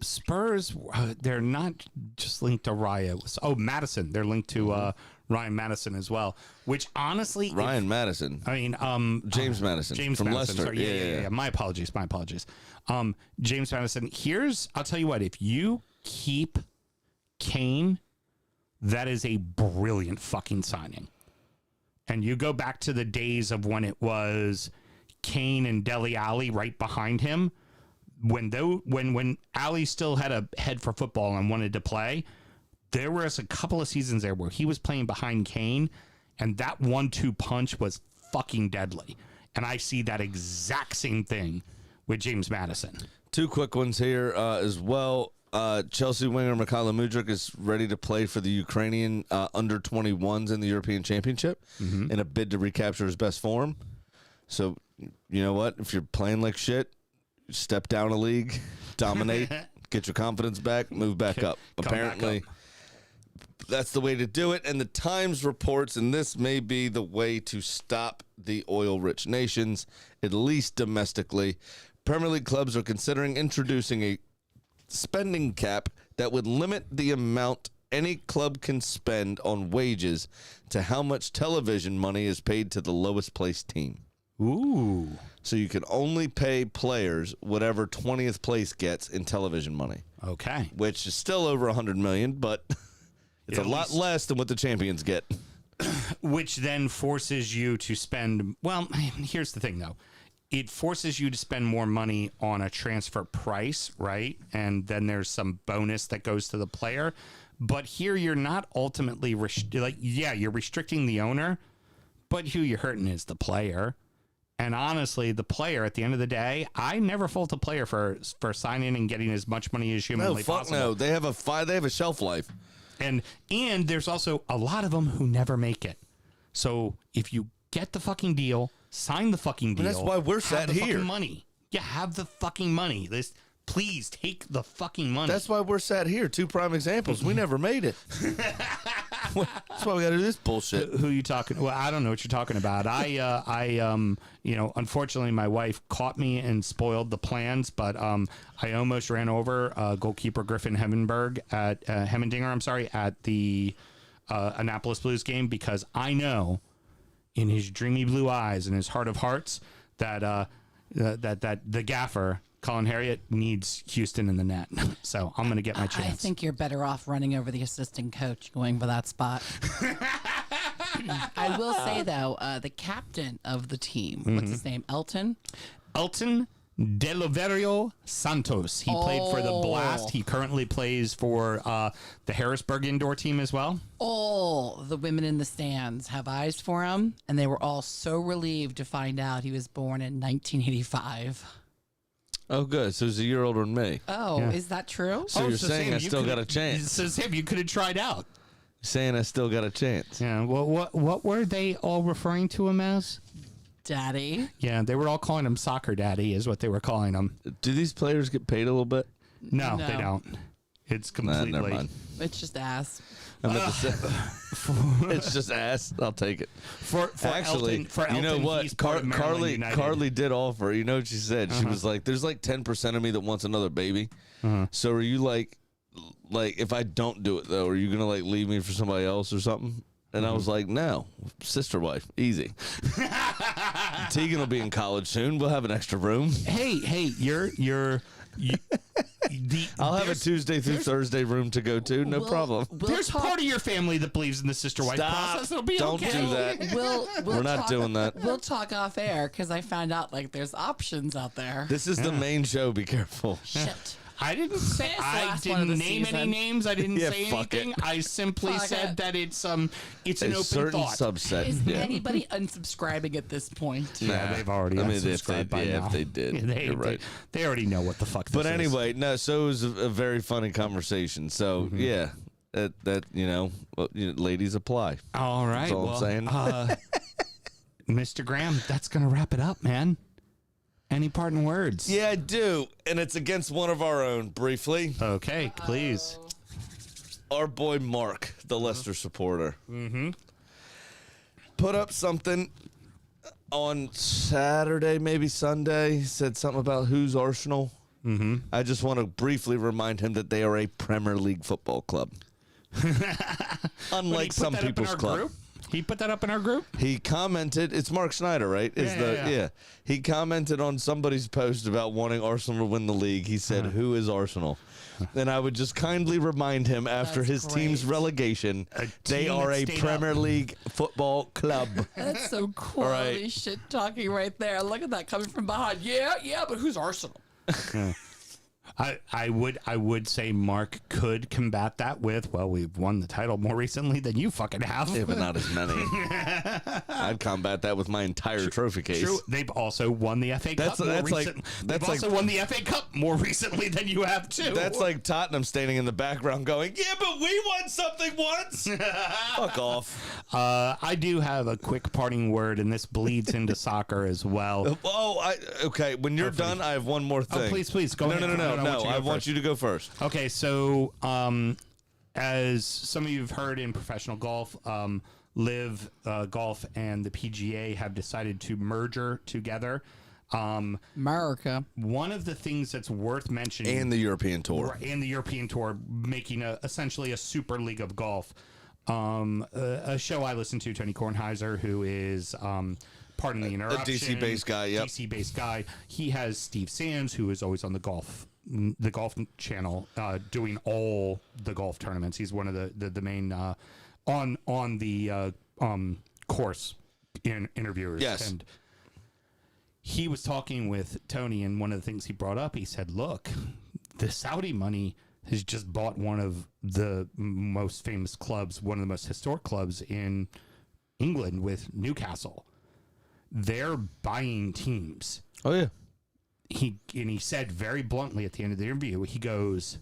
[SPEAKER 2] Spurs, they're not just linked to Raya. Oh, Madison. They're linked to Ryan Madison as well, which honestly.
[SPEAKER 3] Ryan Madison. James Madison
[SPEAKER 2] James
[SPEAKER 3] from
[SPEAKER 2] Madison,
[SPEAKER 3] Leicester.
[SPEAKER 2] sorry. Yeah. My apologies. James Madison. I'll tell you what, if you keep Kane, that is a brilliant fucking signing. And you go back to the days of when it was Kane and Dele Alli right behind him. When Ali still had a head for football and wanted to play, there was a couple of seasons there where he was playing behind Kane, and that 1-2 punch was fucking deadly. And I see that exact same thing with James Madison.
[SPEAKER 3] Two quick ones here as well. Chelsea winger Mikhailo Mudryk is ready to play for the Ukrainian under-21s in the European Championship in a bid to recapture his best form. So, you know what? If you're playing like shit, step down a league, dominate, get your confidence back, move back up. Apparently, that's the way to do it. And the Times reports, and this may be the way to stop the oil-rich nations, at least domestically. Premier League clubs are considering introducing a spending cap that would limit the amount any club can spend on wages to how much television money is paid to the lowest placed team.
[SPEAKER 2] Ooh.
[SPEAKER 3] So you can only pay players whatever 20th place gets in television money,
[SPEAKER 2] Okay.
[SPEAKER 3] which is still over 100 million, but it's
[SPEAKER 2] At
[SPEAKER 3] a lot
[SPEAKER 2] least.
[SPEAKER 3] less than what the champions get.
[SPEAKER 2] Which then forces you to spend. Well, here's the thing, though. It forces you to spend more money on a transfer price, right? And then there's some bonus that goes to the player. But here you're not ultimately you're restricting the owner, but who you're hurting is the player. And honestly, the player, at the end of the day, I never fault a player for signing and getting as much money as humanly possible.
[SPEAKER 3] No. They have a shelf life.
[SPEAKER 2] And there's also a lot of them who never make it. So if you get the fucking deal, sign the fucking deal.
[SPEAKER 3] that's why we're
[SPEAKER 2] have
[SPEAKER 3] sat
[SPEAKER 2] the
[SPEAKER 3] here.
[SPEAKER 2] Fucking money. Yeah, have the fucking money. Please take the fucking money.
[SPEAKER 3] That's why we're sat here. Two prime examples. We never made it. That's why we got to do this bullshit.
[SPEAKER 2] Who you talking? Well, I don't know what you're talking about. Unfortunately, my wife caught me and spoiled the plans, but I almost ran over goalkeeper Griffin Hemmenberg at Hemmendinger. At the Annapolis Blues game, because I know in his dreamy blue eyes and his heart of hearts that the gaffer Colin Harriott needs Houston in the net. So I'm going to get my chance.
[SPEAKER 6] I think you're better off running over the assistant coach going for that spot. I will say, though, the captain of the team, what's his name? Elton
[SPEAKER 2] Deliverio Santos. He played for the Blast. He currently plays for the Harrisburg indoor team as well.
[SPEAKER 6] All the women in the stands have eyes for him, and they were all so relieved to find out he was born in 1985.
[SPEAKER 3] Oh, good. So he's a year older than me.
[SPEAKER 6] Oh,
[SPEAKER 2] Yeah.
[SPEAKER 6] is that true?
[SPEAKER 3] So you're saying
[SPEAKER 2] Sam,
[SPEAKER 3] I still got a
[SPEAKER 2] could've-
[SPEAKER 3] chance.
[SPEAKER 2] So Sam, you could have tried out.
[SPEAKER 3] Saying I still got a chance.
[SPEAKER 2] Yeah. Well, what were they all referring to him as?
[SPEAKER 6] Daddy?
[SPEAKER 2] Yeah, they were all calling him Soccer Daddy, is what they were calling him.
[SPEAKER 3] Do these players get paid a little bit?
[SPEAKER 2] No,
[SPEAKER 6] No.
[SPEAKER 2] they don't. It's
[SPEAKER 3] Nah,
[SPEAKER 2] completely.
[SPEAKER 3] never mind.
[SPEAKER 6] It's just ass.
[SPEAKER 3] I meant to say, it's just ass. I'll take it.
[SPEAKER 2] For
[SPEAKER 3] Actually,
[SPEAKER 2] Elton, for
[SPEAKER 3] you know
[SPEAKER 2] Elton,
[SPEAKER 3] what?
[SPEAKER 2] he's part of Maryland United.
[SPEAKER 3] Carly did offer. You know what she said? She was like, "There's like 10% of me that wants another baby. So are you like if I don't do it though, are you gonna like leave me for somebody else or something?" And I was like, "No, sister wife, easy. Tegan will be in college soon. We'll have an extra room.
[SPEAKER 2] Hey,
[SPEAKER 3] I'll have a Tuesday through Thursday room to go to. No problem."
[SPEAKER 2] There's part of your family that believes in the sister wife
[SPEAKER 3] Stop.
[SPEAKER 2] process. It'll be
[SPEAKER 3] Don't
[SPEAKER 2] okay.
[SPEAKER 3] do that.
[SPEAKER 6] We'll
[SPEAKER 3] We're not
[SPEAKER 6] talk-
[SPEAKER 3] doing that.
[SPEAKER 6] We'll talk off air because I found out like there's options out there.
[SPEAKER 3] This is the main show. Be careful.
[SPEAKER 6] Shit.
[SPEAKER 2] I didn't say. I
[SPEAKER 6] last one of
[SPEAKER 2] didn't
[SPEAKER 6] the
[SPEAKER 2] name any
[SPEAKER 6] season.
[SPEAKER 2] names. I didn't
[SPEAKER 3] Yeah,
[SPEAKER 2] say
[SPEAKER 3] fuck
[SPEAKER 2] anything. I simply
[SPEAKER 6] Fuck
[SPEAKER 2] said
[SPEAKER 6] it.
[SPEAKER 2] that it's an
[SPEAKER 3] A
[SPEAKER 2] open
[SPEAKER 3] certain
[SPEAKER 2] thought.
[SPEAKER 3] subset.
[SPEAKER 6] Is
[SPEAKER 3] Yeah.
[SPEAKER 6] anybody unsubscribing at this point?
[SPEAKER 2] Yeah, they've already
[SPEAKER 3] I mean, if
[SPEAKER 2] unsubscribed by
[SPEAKER 3] they,
[SPEAKER 2] now.
[SPEAKER 3] if they did,
[SPEAKER 2] They
[SPEAKER 3] you're right.
[SPEAKER 2] They already know what the fuck. This
[SPEAKER 3] But
[SPEAKER 2] is.
[SPEAKER 3] anyway, no. So it was a very funny conversation. So yeah, that ladies apply.
[SPEAKER 2] All right.
[SPEAKER 3] That's all I'm saying.
[SPEAKER 2] Mr. Graham, that's gonna wrap it up, man. Any parting words?
[SPEAKER 3] Yeah, I do, and it's against one of our own. Briefly,
[SPEAKER 2] Okay, please.
[SPEAKER 3] our boy Mark, the Leicester supporter, put up something on Saturday, maybe Sunday. He said something about who's Arsenal. I just want to briefly remind him that they are a Premier League football club. Unlike some people's club.
[SPEAKER 2] Group? He put that up in our group?
[SPEAKER 3] He commented, it's Mark Snyder, right?
[SPEAKER 2] Yeah.
[SPEAKER 3] He commented on somebody's post about wanting Arsenal to win the league. He said, "Who is Arsenal?" And I would just kindly remind him after
[SPEAKER 6] That's
[SPEAKER 3] his team's
[SPEAKER 6] great.
[SPEAKER 3] relegation, they
[SPEAKER 2] team
[SPEAKER 3] are
[SPEAKER 2] that
[SPEAKER 3] a
[SPEAKER 2] stayed
[SPEAKER 3] Premier
[SPEAKER 2] up.
[SPEAKER 3] League football club.
[SPEAKER 6] That's some quality
[SPEAKER 3] right.
[SPEAKER 6] shit talking right there. Look at that coming from behind. Yeah, but who's Arsenal?
[SPEAKER 2] I would say Mark could combat that with, well, we've won the title more recently than you fucking have.
[SPEAKER 3] Yeah, but not as many. I'd combat that with my entire trophy case.
[SPEAKER 2] True. They've also won the FA Cup more recently. They've also won the FA Cup more recently than you have too.
[SPEAKER 3] That's like Tottenham standing in the background going, "Yeah, but we won something once." Fuck off.
[SPEAKER 2] I do have a quick parting word, and this bleeds into soccer as well.
[SPEAKER 3] Okay. When you're done, I have one more thing.
[SPEAKER 2] Please go ahead.
[SPEAKER 3] No. I want you to go first.
[SPEAKER 2] Okay, so as some of you have heard in professional golf, Live Golf and the PGA have decided to merger together.
[SPEAKER 6] America.
[SPEAKER 2] One of the things that's worth mentioning,
[SPEAKER 3] And the European Tour.
[SPEAKER 2] and the European Tour, making essentially a super league of golf. A show I listen to, Tony Kornheiser, who is pardon the interruption,
[SPEAKER 3] DC-based guy, yep.
[SPEAKER 2] DC-based guy. He has Steve Sands, who is always on the golf channel, doing all the golf tournaments. He's one of the main on the course interviewers.
[SPEAKER 3] Yes.
[SPEAKER 2] And he was talking with Tony, and one of the things he brought up, he said, look, the Saudi money has just bought one of the most famous clubs, one of the most historic clubs in England with Newcastle. They're buying teams.
[SPEAKER 3] Oh, yeah.
[SPEAKER 2] He said very bluntly at the end of the interview, he goes,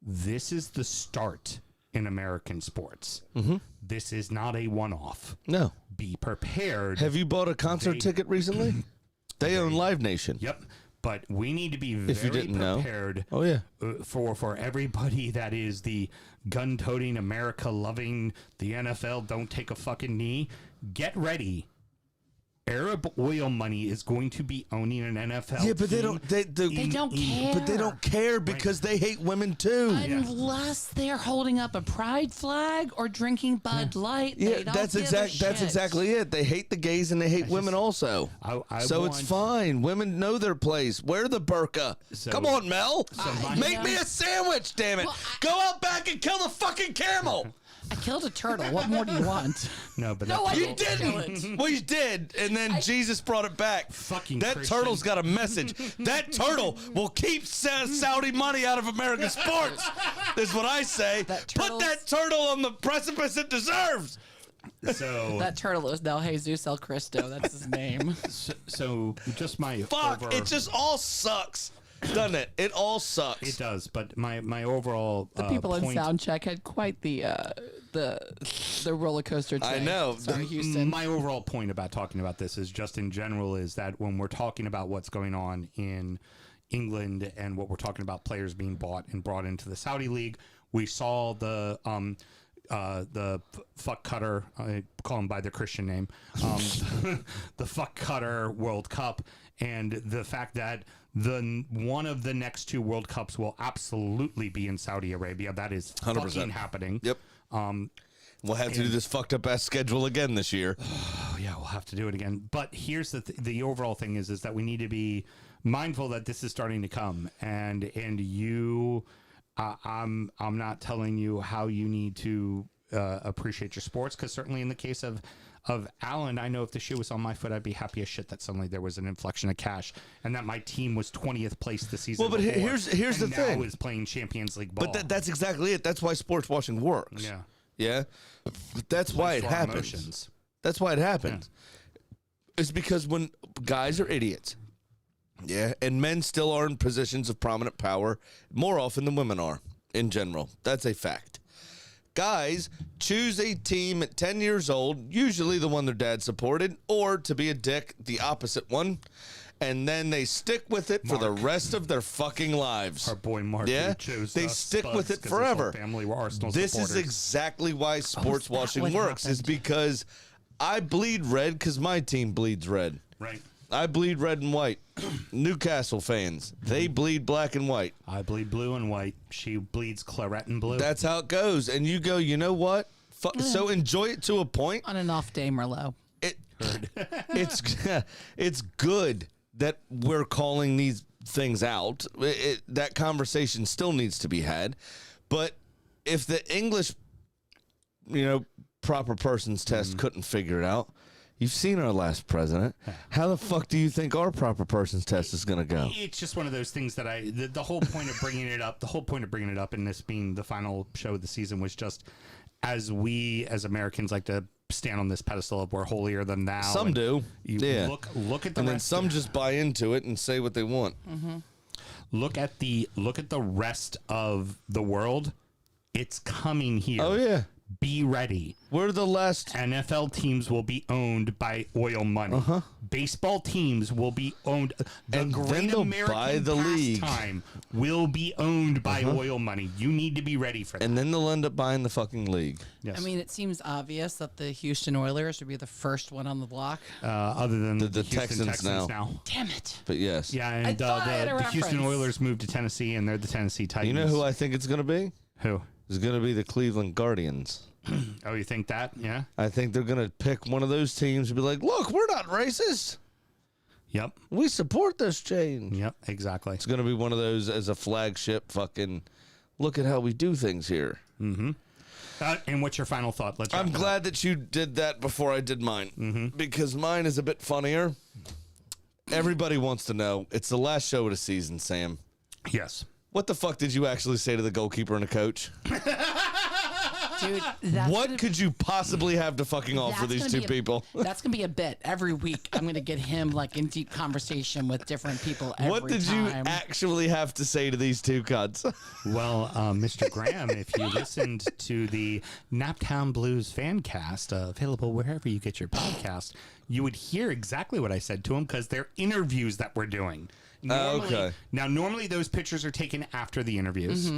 [SPEAKER 2] this is the start in American sports. Mm-hmm. This is not a one-off.
[SPEAKER 3] No.
[SPEAKER 2] Be prepared.
[SPEAKER 3] Have you bought a concert ticket recently? They own Live Nation.
[SPEAKER 2] Yep. But we need to be
[SPEAKER 3] If you
[SPEAKER 2] very
[SPEAKER 3] didn't know.
[SPEAKER 2] prepared
[SPEAKER 3] Oh, yeah.
[SPEAKER 2] For everybody that is the gun-toting, America-loving, the NFL, don't take a fucking knee. Get ready. Arab oil money is going to be owning an NFL.
[SPEAKER 3] Yeah, but they
[SPEAKER 2] team
[SPEAKER 3] don't. They
[SPEAKER 6] don't care.
[SPEAKER 3] But they don't care because they hate women too.
[SPEAKER 6] Unless they're holding up a pride flag or drinking Bud Light.
[SPEAKER 3] Yeah,
[SPEAKER 6] they don't
[SPEAKER 3] that's
[SPEAKER 6] give a
[SPEAKER 3] That's
[SPEAKER 6] shit.
[SPEAKER 3] exactly it. They hate the gays and they hate women also. So it's fine. Women know their place. Wear the burqa.
[SPEAKER 2] So-
[SPEAKER 3] Come on, Mel.
[SPEAKER 2] my-
[SPEAKER 3] Make me a sandwich. Damn it.
[SPEAKER 6] Well,
[SPEAKER 3] Go out back and kill the fucking camel.
[SPEAKER 6] I killed a turtle. What more do you want?
[SPEAKER 2] No, but
[SPEAKER 6] No, I
[SPEAKER 3] You
[SPEAKER 6] didn't kill
[SPEAKER 3] didn't.
[SPEAKER 6] it.
[SPEAKER 3] Well, you did, and then Jesus brought it back.
[SPEAKER 2] Fucking
[SPEAKER 3] that
[SPEAKER 2] Christian.
[SPEAKER 3] turtle's got a message. That turtle will keep Saudi money out of American sports. Is what I say.
[SPEAKER 6] That
[SPEAKER 3] Put
[SPEAKER 6] turtle's-
[SPEAKER 3] that turtle on the precipice it deserves.
[SPEAKER 2] so
[SPEAKER 6] That turtle is now Jesus El Cristo. That's his name.
[SPEAKER 2] so just my
[SPEAKER 3] Fuck! It just all sucks, doesn't it? It all sucks.
[SPEAKER 2] it does. But my overall
[SPEAKER 6] The people in
[SPEAKER 2] point,
[SPEAKER 6] Soundcheck had quite the roller coaster.
[SPEAKER 3] I
[SPEAKER 6] today.
[SPEAKER 3] know.
[SPEAKER 6] Sorry, Houston.
[SPEAKER 2] My overall point about talking about this is just in general is that when we're talking about what's going on in England and what we're talking about players being bought and brought into the Saudi League, we saw the fuck cutter, I call him by the Christian name, the fuck cutter World Cup, and the fact that one of the next two World Cups will absolutely be in Saudi Arabia. That is
[SPEAKER 3] 100%.
[SPEAKER 2] fucking happening.
[SPEAKER 3] Yep. We'll have to do this fucked up ass schedule again this year.
[SPEAKER 2] Oh yeah, we'll have to do it again. But here's the overall thing is that we need to be mindful that this is starting to come, and you, I'm not telling you how you need to appreciate your sports. Because certainly in the case of Allen, I know if the shoe was on my foot, I'd be happy as shit that suddenly there was an inflection of cash and that my team was 20th place the season.
[SPEAKER 3] Well, but
[SPEAKER 2] before,
[SPEAKER 3] here's the
[SPEAKER 2] and
[SPEAKER 3] thing.
[SPEAKER 2] now is playing Champions League ball.
[SPEAKER 3] But that's exactly it. That's why sports watching works.
[SPEAKER 2] yeah.
[SPEAKER 3] Yeah. That's why it
[SPEAKER 2] For our
[SPEAKER 3] happens.
[SPEAKER 2] emotions.
[SPEAKER 3] That's why it happens. It's because when guys are idiots, and men still are in positions of prominent power more often than women are in general. That's a fact. Guys choose a team at 10 years old, usually the one their dad supported, or to be a dick, the opposite one, and then they stick with it for the rest of their fucking lives.
[SPEAKER 2] Our boy Mark.
[SPEAKER 3] Yeah,
[SPEAKER 2] who chose
[SPEAKER 3] they
[SPEAKER 2] us
[SPEAKER 3] stick
[SPEAKER 2] Spuds
[SPEAKER 3] with it
[SPEAKER 2] 'cause his whole
[SPEAKER 3] forever.
[SPEAKER 2] family were Arsenal
[SPEAKER 3] This
[SPEAKER 2] supporters.
[SPEAKER 3] is exactly why sports
[SPEAKER 6] that
[SPEAKER 3] watching
[SPEAKER 6] what
[SPEAKER 3] works, is
[SPEAKER 6] happened?
[SPEAKER 3] because I bleed red because my team bleeds red.
[SPEAKER 2] right.
[SPEAKER 3] I bleed red and white. Newcastle fans, they bleed black and white.
[SPEAKER 2] I bleed blue and white. She bleeds claret and blue.
[SPEAKER 3] That's how it goes. And you go, you know what? So enjoy it to a point.
[SPEAKER 6] On an off day, Merlot.
[SPEAKER 3] It's good that we're calling these things out. That conversation still needs to be had. But if the English, proper persons test couldn't figure it out, you've seen our last president. How the fuck do you think our proper persons test is going to go?
[SPEAKER 2] It's just one of those things that the whole point of bringing it up, and this being the final show of the season was just as we as Americans like to stand on this pedestal of we're holier than thou.
[SPEAKER 3] Some
[SPEAKER 2] and
[SPEAKER 3] do.
[SPEAKER 2] You
[SPEAKER 3] Yeah.
[SPEAKER 2] Look at the
[SPEAKER 3] And then
[SPEAKER 2] rest
[SPEAKER 3] some just buy into it and say what they want.
[SPEAKER 2] look at the rest of the world. It's coming here.
[SPEAKER 3] Oh, yeah.
[SPEAKER 2] Be ready.
[SPEAKER 3] We're the last.
[SPEAKER 2] NFL teams will be owned by oil money. Baseball teams will be owned. The
[SPEAKER 3] And then
[SPEAKER 2] great
[SPEAKER 3] they'll
[SPEAKER 2] American
[SPEAKER 3] buy the league.
[SPEAKER 2] pastime will be owned by oil money. You need to be ready for that.
[SPEAKER 3] And then they'll end up buying the fucking league.
[SPEAKER 2] Yes.
[SPEAKER 6] I mean, it seems obvious that the Houston Oilers would be the first one on the block.
[SPEAKER 2] other than
[SPEAKER 3] The
[SPEAKER 2] Houston
[SPEAKER 3] Texans now.
[SPEAKER 6] Damn it.
[SPEAKER 3] But yes.
[SPEAKER 2] Yeah, and
[SPEAKER 6] thought I had a
[SPEAKER 2] the Houston
[SPEAKER 6] reference.
[SPEAKER 2] Oilers moved to Tennessee, and they're the Tennessee Titans.
[SPEAKER 3] You know who I think it's going to be?
[SPEAKER 2] Who?
[SPEAKER 3] It's going to be the Cleveland Guardians.
[SPEAKER 2] Oh, you think that? Yeah.
[SPEAKER 3] I think they're going to pick one of those teams and be like, look, we're not racist.
[SPEAKER 2] Yep.
[SPEAKER 3] We support this change.
[SPEAKER 2] Yep. Exactly.
[SPEAKER 3] It's going to be one of those as a flagship fucking, look at how we do things here.
[SPEAKER 2] And what's your final thought? Let's.
[SPEAKER 3] I'm
[SPEAKER 2] wrap it up.
[SPEAKER 3] glad that you did that before I did mine because mine is a bit funnier. Everybody wants to know. It's the last show of the season, Sam.
[SPEAKER 2] Yes.
[SPEAKER 3] What the fuck did you actually say to the goalkeeper and the coach?
[SPEAKER 6] Dude, that's
[SPEAKER 3] What
[SPEAKER 6] gonna-
[SPEAKER 3] could you possibly have to fucking offer
[SPEAKER 6] that's
[SPEAKER 3] these
[SPEAKER 6] gonna
[SPEAKER 3] two
[SPEAKER 6] be a-
[SPEAKER 3] people?
[SPEAKER 6] That's going to be a bit. Every week, I'm going to get him like in deep conversation with different people every
[SPEAKER 3] What did you
[SPEAKER 6] time.
[SPEAKER 3] actually have to say to these two cunts?
[SPEAKER 2] Well, Mr. Graham, if you listened to the Naptown Blues fan cast, available wherever you get your podcast, you would hear exactly what I said to him because they're interviews that we're doing.
[SPEAKER 3] Okay.
[SPEAKER 2] Now, normally those pictures are taken after the interviews.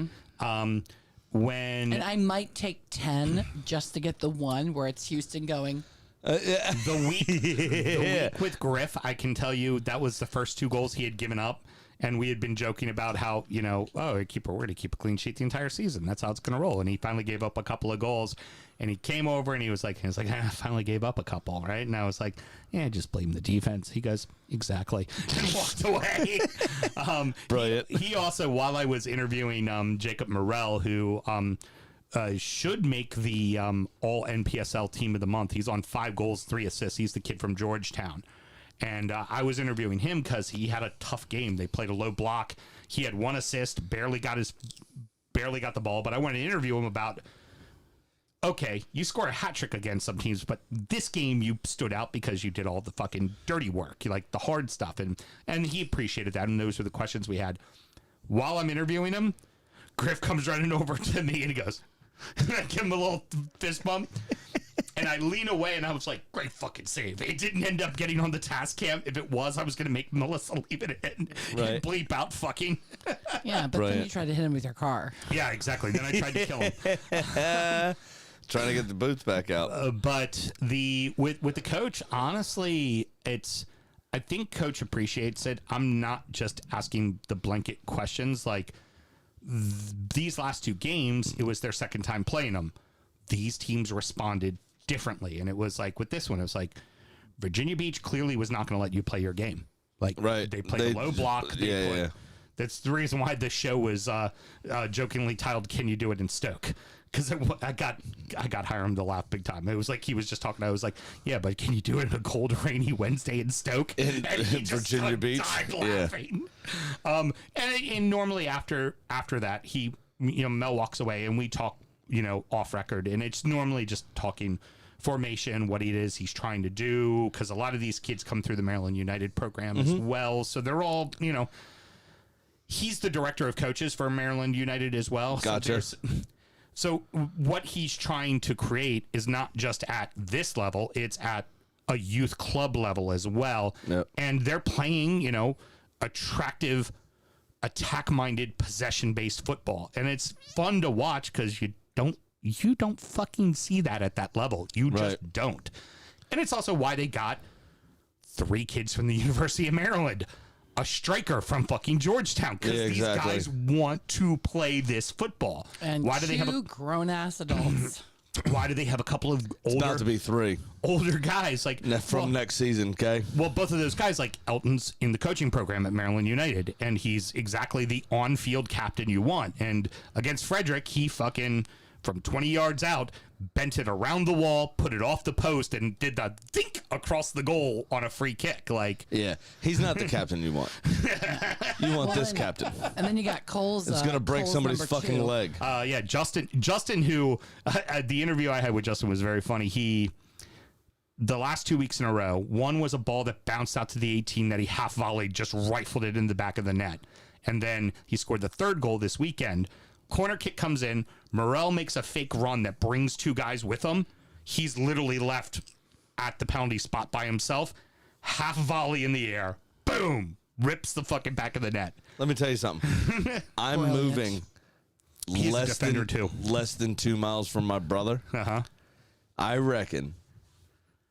[SPEAKER 2] When
[SPEAKER 6] And I might take 10 just to get the one where it's Houston going.
[SPEAKER 2] the week with Griff, I can tell you that was the first 2 goals he had given up. And we had been joking about how, we're going to keep a clean sheet the entire season. That's how it's going to roll. And he finally gave up a couple of goals. And he came over and he was like, I finally gave up a couple, right? And I was like, yeah, just blame the defense. He goes, exactly. And walked away.
[SPEAKER 3] Brilliant.
[SPEAKER 2] He also, while I was interviewing Jacob Morrell, who should make the all NPSL team of the month. He's on 5 goals, 3 assists. He's the kid from Georgetown. And I was interviewing him because he had a tough game. They played a low block. He had 1 assist, barely got the ball. But I wanted to interview him about, okay, you scored a hat trick against some teams, but this game you stood out because you did all the fucking dirty work, like the hard stuff. And he appreciated that. And those were the questions we had. While I'm interviewing him, Griff comes running over to me and he goes, I give him a little fist bump. And I lean away and I was like, great fucking save. It didn't end up getting on the task cam. If it was, I was going to make Melissa leave it in and bleep out fucking.
[SPEAKER 6] Yeah, but then you tried to hit him with your car.
[SPEAKER 2] Yeah, exactly. Then I tried to kill him.
[SPEAKER 3] Trying to get the boots back out.
[SPEAKER 2] But with the coach, honestly, I think coach appreciates it. I'm not just asking the blanket questions. Like these last 2 games, it was their second time playing them. These teams responded differently. And it was like with this one, it was like Virginia Beach clearly was not going to let you play your game. Like they played a low block. That's the reason why this show was jokingly titled, Can You Do It in Stoke? because I got Hiram to laugh big time. It was like he was just talking. I was like, yeah, but can you do it on a cold, rainy Wednesday in Stoke?
[SPEAKER 3] In
[SPEAKER 2] he just,
[SPEAKER 3] Virginia
[SPEAKER 2] like,
[SPEAKER 3] Beach?
[SPEAKER 2] died
[SPEAKER 3] Yeah.
[SPEAKER 2] laughing. And normally after that, he, Mel walks away and we talk, off record, and it's normally just talking formation, what it is he's trying to do, because a lot of these kids come through the Maryland United program as well, so they're all, he's the director of coaches for Maryland United as well.
[SPEAKER 3] Gotcha.
[SPEAKER 2] So what he's trying to create is not just at this level, it's at a youth club level as well.
[SPEAKER 3] Yep.
[SPEAKER 2] And they're playing, attractive, attack-minded, possession-based football. And it's fun to watch because you don't fucking see that at that level. You just don't. And it's also why they got 3 kids from the University of Maryland, a striker from fucking Georgetown, because these guys want to play this football.
[SPEAKER 6] And
[SPEAKER 2] why do they have
[SPEAKER 6] grown ass adults?
[SPEAKER 2] Why do they have a couple of
[SPEAKER 3] About to be 3
[SPEAKER 2] older guys
[SPEAKER 3] from next season? Okay.
[SPEAKER 2] Well, both of those guys, like Elton's in the coaching program at Maryland United, and he's exactly the on-field captain you want. And against Frederick, he fucking, from 20 yards out, bent it around the wall, put it off the post, and did the think across the goal on a free kick.
[SPEAKER 3] Yeah, he's not the captain you want. You want this captain.
[SPEAKER 6] And then you got Cole's.
[SPEAKER 3] It's gonna break
[SPEAKER 6] Cole's
[SPEAKER 3] somebody's
[SPEAKER 6] number
[SPEAKER 3] fucking
[SPEAKER 6] 2.
[SPEAKER 3] leg.
[SPEAKER 2] Yeah, Justin, who the interview I had with Justin was very funny. The last 2 weeks in a row, one was a ball that bounced out to the 18 that he half volleyed, just rifled it in the back of the net. And then he scored the 3rd goal this weekend. Corner kick comes in. Morel makes a fake run that brings 2 guys with him. He's literally left at the penalty spot by himself. Half volley in the air. Boom. Rips the fucking back of the net.
[SPEAKER 3] Let me tell you something. I'm
[SPEAKER 6] Brilliant.
[SPEAKER 3] moving
[SPEAKER 2] He's a defender too.
[SPEAKER 3] less than 2 miles from my brother.
[SPEAKER 2] Uh-huh.
[SPEAKER 3] I reckon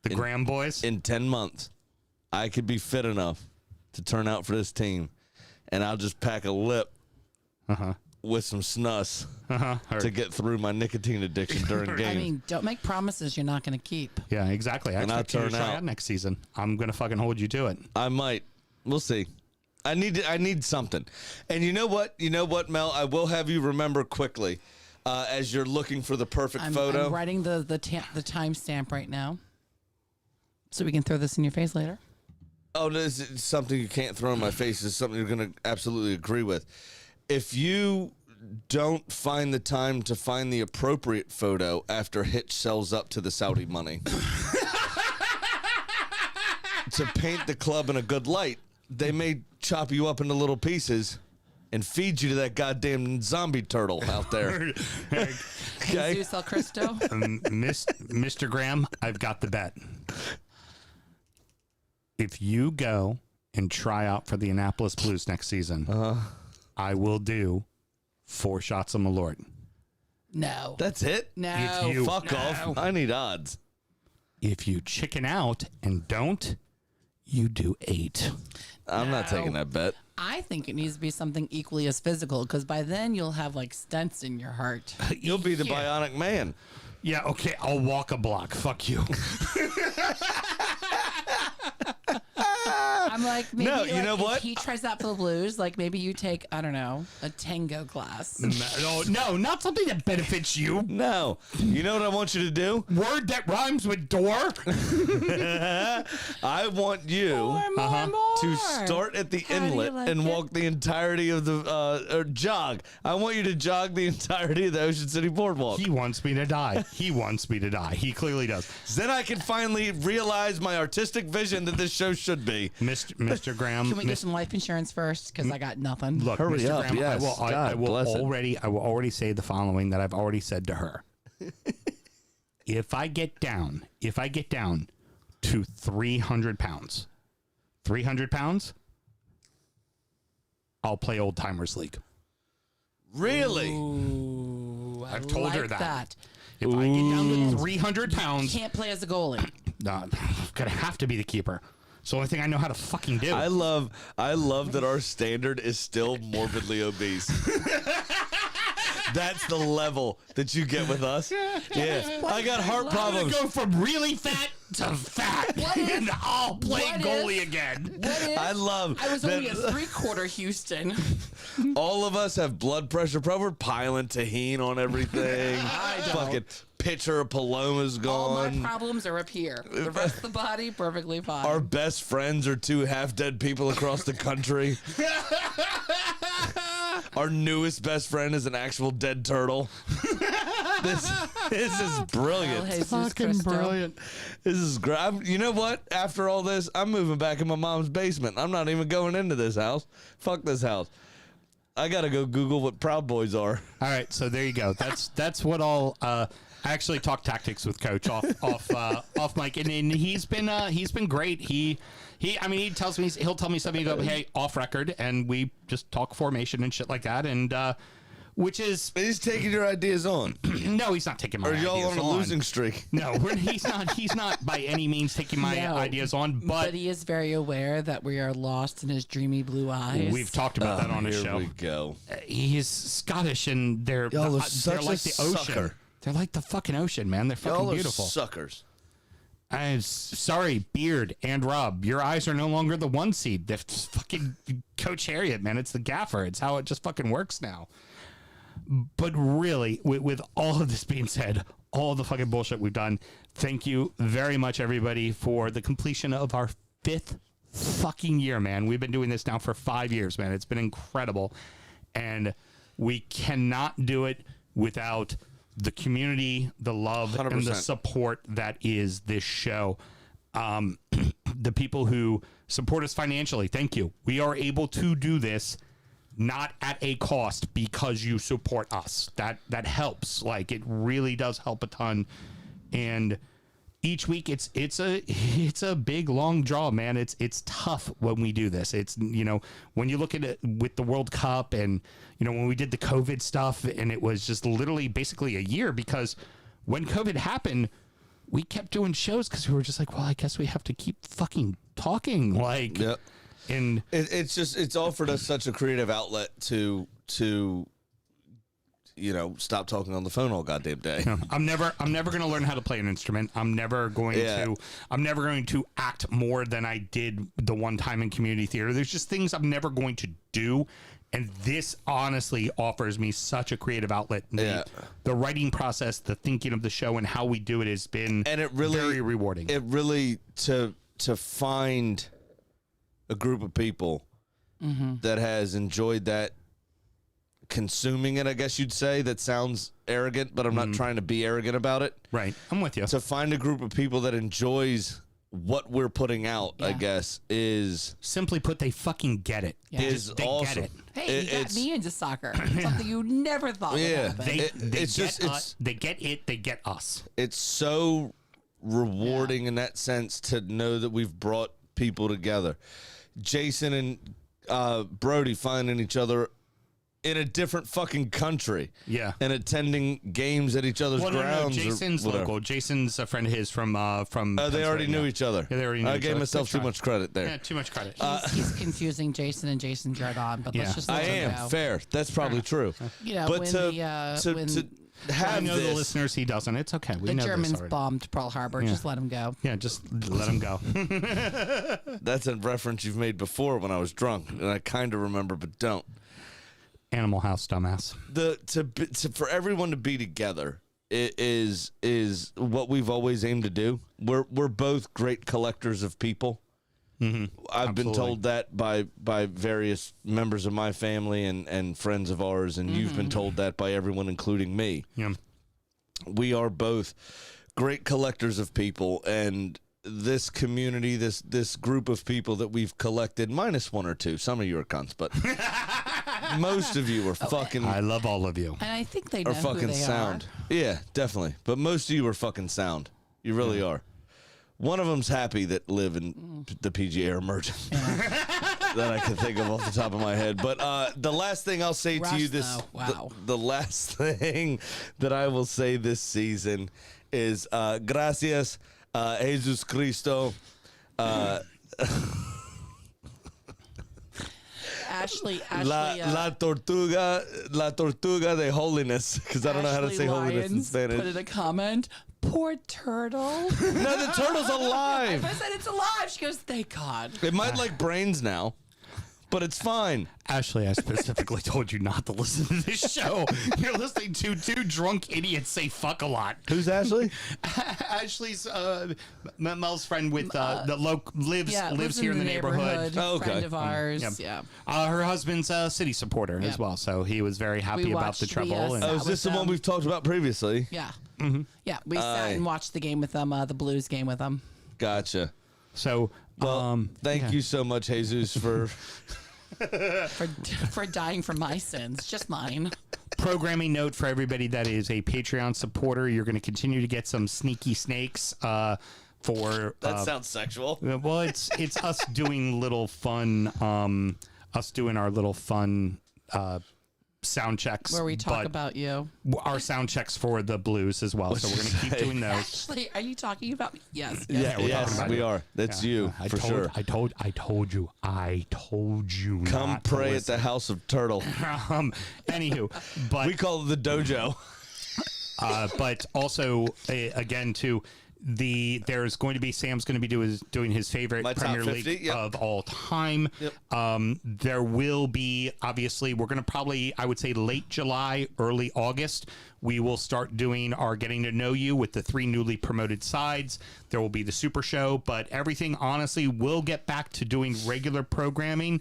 [SPEAKER 2] The Graham boys.
[SPEAKER 3] in 10 months, I could be fit enough to turn out for this team, and I'll just pack a lip with some snus to get through my nicotine addiction during games.
[SPEAKER 6] I mean, don't make promises you're not going to keep.
[SPEAKER 2] Yeah, exactly. I
[SPEAKER 3] And I'll
[SPEAKER 2] expect you to
[SPEAKER 3] turn
[SPEAKER 2] try
[SPEAKER 3] out.
[SPEAKER 2] out next season. I'm going to fucking hold you to it.
[SPEAKER 3] I might. We'll see. I need something. And you know what, Mel? I will have you remember quickly as you're looking for the perfect photo.
[SPEAKER 6] I'm writing the timestamp right now, so we can throw this in your face later.
[SPEAKER 3] Oh, this is something you can't throw in my face. It's something you're going to absolutely agree with. If you don't find the time to find the appropriate photo after Hitch sells up to the Saudi money to paint the club in a good light, they may chop you up into little pieces and feed you to that goddamn zombie turtle out there. Okay?
[SPEAKER 6] Jesus El Cristo.
[SPEAKER 2] Mr. Graham, I've got the bet. If you go and try out for the Annapolis Blues next season, I will do 4 shots of Malort.
[SPEAKER 6] No.
[SPEAKER 3] That's it?
[SPEAKER 6] No.
[SPEAKER 2] If you-
[SPEAKER 3] Fuck off. I need odds.
[SPEAKER 2] If you chicken out and don't, you do 8.
[SPEAKER 3] I'm not taking that bet.
[SPEAKER 6] I think it needs to be something equally as physical, because by then you'll have like stents in your heart.
[SPEAKER 3] You'll be the bionic man.
[SPEAKER 2] Yeah, okay, I'll walk a block. Fuck you.
[SPEAKER 6] I'm like, maybe
[SPEAKER 3] No, you know
[SPEAKER 6] if
[SPEAKER 3] what?
[SPEAKER 6] he tries out for the Blues, like maybe you take, I don't know, a tango class.
[SPEAKER 2] No, not something that benefits you.
[SPEAKER 3] No. You know what I want you to do?
[SPEAKER 2] Word that rhymes with door.
[SPEAKER 3] I want you to start at the
[SPEAKER 6] How do you
[SPEAKER 3] inlet
[SPEAKER 6] like
[SPEAKER 3] and
[SPEAKER 6] it?
[SPEAKER 3] walk the entirety of the or jog. I want you to jog the entirety of the Ocean City Boardwalk.
[SPEAKER 2] He wants me to die. He wants me to die. He clearly does.
[SPEAKER 3] Then I can finally realize my artistic vision that this show should be.
[SPEAKER 2] Mr. Graham.
[SPEAKER 6] Can we get some life insurance first? Because I got nothing.
[SPEAKER 2] Look,
[SPEAKER 3] Hurry
[SPEAKER 2] Mr.
[SPEAKER 3] up,
[SPEAKER 2] Graham,
[SPEAKER 3] yes.
[SPEAKER 2] I
[SPEAKER 3] God
[SPEAKER 2] will
[SPEAKER 3] bless it.
[SPEAKER 2] already say the following that I've already said to her. If I get down to 300 pounds, I'll play Old Timers League.
[SPEAKER 3] Really?
[SPEAKER 6] Ooh,
[SPEAKER 2] I've told her
[SPEAKER 6] like
[SPEAKER 2] that. If I get down to 300 pounds,
[SPEAKER 6] Can't play as a goalie.
[SPEAKER 2] I'm gonna have to be the keeper. It's the only thing I know how to fucking do.
[SPEAKER 3] I love that our standard is still morbidly obese. That's the level that you get with us. Yeah. I got heart
[SPEAKER 2] I'm gonna
[SPEAKER 3] problems.
[SPEAKER 2] go from really fat to fat, and I'll play
[SPEAKER 6] what
[SPEAKER 2] goalie
[SPEAKER 6] if-
[SPEAKER 2] again.
[SPEAKER 6] What if
[SPEAKER 3] I love
[SPEAKER 6] I was only a
[SPEAKER 3] that
[SPEAKER 6] 3/4 Houston?
[SPEAKER 3] all of us have blood pressure problem. We're piling tahine on everything.
[SPEAKER 6] I don't.
[SPEAKER 3] Fucking pitcher of Paloma's
[SPEAKER 6] All my
[SPEAKER 3] gone.
[SPEAKER 6] problems are up here. The rest of the body, perfectly fine.
[SPEAKER 3] Our best friends are 2 half-dead people across the country. Our newest best friend is an actual dead turtle. This is brilliant.
[SPEAKER 6] Jesus
[SPEAKER 2] Fucking
[SPEAKER 6] Christo.
[SPEAKER 2] brilliant.
[SPEAKER 3] This is great. You know what? After all this, I'm moving back in my mom's basement. I'm not even going into this house. Fuck this house. I gotta go Google what Proud Boys are.
[SPEAKER 2] All right, so there you go. That's what I'll I actually talk tactics with Coach off mic, and he's been great. He tells me he'll tell me something. Go, hey, off record, and we just talk formation and shit like that, and which is
[SPEAKER 3] He's taking your ideas on.
[SPEAKER 2] no, he's not taking my
[SPEAKER 3] Are y'all
[SPEAKER 2] ideas
[SPEAKER 3] on a losing streak?
[SPEAKER 2] No, he's not by any means taking my
[SPEAKER 6] No.
[SPEAKER 2] ideas on,
[SPEAKER 6] but
[SPEAKER 2] but
[SPEAKER 6] he is very aware that we are lost in his dreamy blue eyes.
[SPEAKER 2] we've talked about that on the
[SPEAKER 3] Here
[SPEAKER 2] show.
[SPEAKER 3] we go.
[SPEAKER 2] He's Scottish, and they're
[SPEAKER 3] Y'all are
[SPEAKER 2] they're
[SPEAKER 3] such
[SPEAKER 2] like
[SPEAKER 3] a
[SPEAKER 2] the ocean.
[SPEAKER 3] sucker.
[SPEAKER 2] They're like the fucking ocean, man. They're fucking
[SPEAKER 3] Y'all are
[SPEAKER 2] beautiful.
[SPEAKER 3] suckers.
[SPEAKER 2] I'm sorry, Beard and Rob. Your eyes are no longer the 1 seed. That's fucking Coach Harriet, man. It's the gaffer. It's how it just fucking works now. But really, with all of this being said, all the fucking bullshit we've done, thank you very much, everybody, for the completion of our 5th fucking year, man. We've been doing this now for 5 years, man. It's been incredible. And we cannot do it without the community, the love,
[SPEAKER 3] 100%.
[SPEAKER 2] and the support that is this show. The people who support us financially, thank you. We are able to do this not at a cost because you support us. That helps. Like, it really does help a ton. And each week it's a big long draw, man. It's tough when we do this. It's, when you look at it with the World Cup and when we did the COVID stuff, and it was just literally basically a year, because when COVID happened, we kept doing shows because we were just like, well, I guess we have to keep fucking talking. Like,
[SPEAKER 3] Yep.
[SPEAKER 2] and
[SPEAKER 3] It's offered us such a creative outlet to stop talking on the phone all goddamn day.
[SPEAKER 2] I'm never going to learn how to play an instrument. I'm never going to act more than I did the one time in community theater. There's just things I'm never going to do. And this honestly offers me such a creative outlet. The writing process, the thinking of the show, and how we do it has been very rewarding.
[SPEAKER 3] It really to find a group of people that has enjoyed that, consuming it, I guess you'd say. That sounds arrogant, but I'm not trying to be arrogant about it.
[SPEAKER 2] Right. I'm with you.
[SPEAKER 3] To find a group of people that enjoys what we're putting out, I
[SPEAKER 6] Yeah.
[SPEAKER 3] guess, is
[SPEAKER 2] Simply put, they fucking get it.
[SPEAKER 6] Yeah.
[SPEAKER 3] is
[SPEAKER 2] They
[SPEAKER 3] awesome.
[SPEAKER 2] get it.
[SPEAKER 6] Hey, you got
[SPEAKER 3] It's-
[SPEAKER 6] me into soccer. Something you never thought would
[SPEAKER 3] Yeah.
[SPEAKER 6] happen.
[SPEAKER 2] They get it. They get us.
[SPEAKER 3] It's so rewarding in that sense to know that we've brought people together. Jason and Brody finding each other in a different fucking country.
[SPEAKER 2] Yeah.
[SPEAKER 3] And attending games at each other's
[SPEAKER 2] Well, no,
[SPEAKER 3] grounds.
[SPEAKER 2] Jason's
[SPEAKER 3] or whatever.
[SPEAKER 2] local. Jason's a friend of his from.
[SPEAKER 3] They already knew each other.
[SPEAKER 2] Yeah, they already knew
[SPEAKER 3] I
[SPEAKER 2] each
[SPEAKER 3] gave
[SPEAKER 2] other.
[SPEAKER 3] myself
[SPEAKER 2] Good
[SPEAKER 3] too
[SPEAKER 2] try.
[SPEAKER 3] much credit there.
[SPEAKER 2] Yeah, too much credit.
[SPEAKER 6] He's confusing Jason and Jason Jardon, but
[SPEAKER 2] Yeah.
[SPEAKER 6] let's just
[SPEAKER 3] I
[SPEAKER 6] let him
[SPEAKER 3] am
[SPEAKER 6] go.
[SPEAKER 3] fair. That's probably true.
[SPEAKER 6] But
[SPEAKER 3] But
[SPEAKER 6] when
[SPEAKER 3] to
[SPEAKER 6] the
[SPEAKER 3] have
[SPEAKER 2] I know the
[SPEAKER 3] this,
[SPEAKER 2] listeners. He doesn't. It's okay. We
[SPEAKER 6] the
[SPEAKER 2] know
[SPEAKER 6] Germans
[SPEAKER 2] this already.
[SPEAKER 6] bombed Pearl Harbor, just let him go.
[SPEAKER 2] Yeah, just let him go.
[SPEAKER 3] that's a reference you've made before when I was drunk, and I kind of remember, but don't.
[SPEAKER 2] Animal House, dumbass.
[SPEAKER 3] For everyone to be together is what we've always aimed to do. We're both great collectors of people. I've been told that by various members of my family and friends of ours, and you've been told that by everyone, including me.
[SPEAKER 2] Yeah.
[SPEAKER 3] We are both great collectors of people, and this community, this group of people that we've collected, minus one or two. Some of you are cunts, but most of you are fucking
[SPEAKER 2] I love all of you.
[SPEAKER 6] And I think they know
[SPEAKER 3] are
[SPEAKER 6] who
[SPEAKER 3] fucking
[SPEAKER 6] they
[SPEAKER 3] sound. Yeah, definitely. But most of you are fucking sound. You really are. One of them's happy that live in the PGA Emergent. That I can think of off the top of my head. But the last thing I'll say to you
[SPEAKER 6] Russ,
[SPEAKER 3] this,
[SPEAKER 6] though. Wow.
[SPEAKER 3] the last thing that I will say this season is gracias, Jesus Cristo.
[SPEAKER 6] Ashley,
[SPEAKER 3] La Tortuga de Holiness, because I don't know how to
[SPEAKER 6] Ashley
[SPEAKER 3] say holiness in
[SPEAKER 6] Lyons
[SPEAKER 3] Spanish.
[SPEAKER 6] put in a comment. Poor turtle.
[SPEAKER 3] No, the turtle's alive.
[SPEAKER 6] I said it's alive. She goes, thank God.
[SPEAKER 3] It might like brains now, but it's fine.
[SPEAKER 2] Ashley, I specifically told you not to listen to this show. You're listening to two drunk idiots say fuck a lot.
[SPEAKER 3] Who's Ashley?
[SPEAKER 2] Ashley's Mel's friend with lives here in the neighborhood.
[SPEAKER 3] Oh, okay.
[SPEAKER 6] Friend of ours.
[SPEAKER 2] Yep.
[SPEAKER 6] Yeah.
[SPEAKER 2] Her husband's a city supporter as
[SPEAKER 6] Yep.
[SPEAKER 2] well, so he was very happy about the trouble.
[SPEAKER 6] yes.
[SPEAKER 2] and
[SPEAKER 3] Oh, is
[SPEAKER 6] with
[SPEAKER 3] this the one
[SPEAKER 6] them.
[SPEAKER 3] we've talked about previously?
[SPEAKER 6] Yeah. Yeah. We sat and watched the game with them, the Blues game with them.
[SPEAKER 3] Gotcha.
[SPEAKER 2] so,
[SPEAKER 3] Well, thank you so much, Jesus, for
[SPEAKER 6] For dying for my sins, just mine.
[SPEAKER 2] programming note for everybody that is a Patreon supporter: you're going to continue to get some sneaky snakes for.
[SPEAKER 3] that sounds sexual.
[SPEAKER 2] Well, it's us doing little fun, us doing our little fun sound checks
[SPEAKER 6] Where we talk
[SPEAKER 2] but
[SPEAKER 6] about you.
[SPEAKER 2] our sound checks for the Blues as well. So we're going to keep doing those.
[SPEAKER 6] Actually, are you talking about me? Yes.
[SPEAKER 2] Yeah, we're talking
[SPEAKER 3] Yes,
[SPEAKER 2] about
[SPEAKER 3] we
[SPEAKER 2] it.
[SPEAKER 3] are. That's you for sure.
[SPEAKER 2] I told you.
[SPEAKER 3] Come
[SPEAKER 2] not to
[SPEAKER 3] pray at
[SPEAKER 2] listen.
[SPEAKER 3] the house of Turtle.
[SPEAKER 2] Anywho, but
[SPEAKER 3] We call it the dojo.
[SPEAKER 2] but also again too. There's going to be Sam's going to be doing his favorite
[SPEAKER 3] My top
[SPEAKER 2] Premier
[SPEAKER 3] 50,
[SPEAKER 2] League
[SPEAKER 3] yep.
[SPEAKER 2] of all time.
[SPEAKER 3] Yep.
[SPEAKER 2] There will be obviously we're going to probably I would say late July, early August. We will start doing our getting to know you with the 3 newly promoted sides. There will be the Super Show, but everything honestly will get back to doing regular programming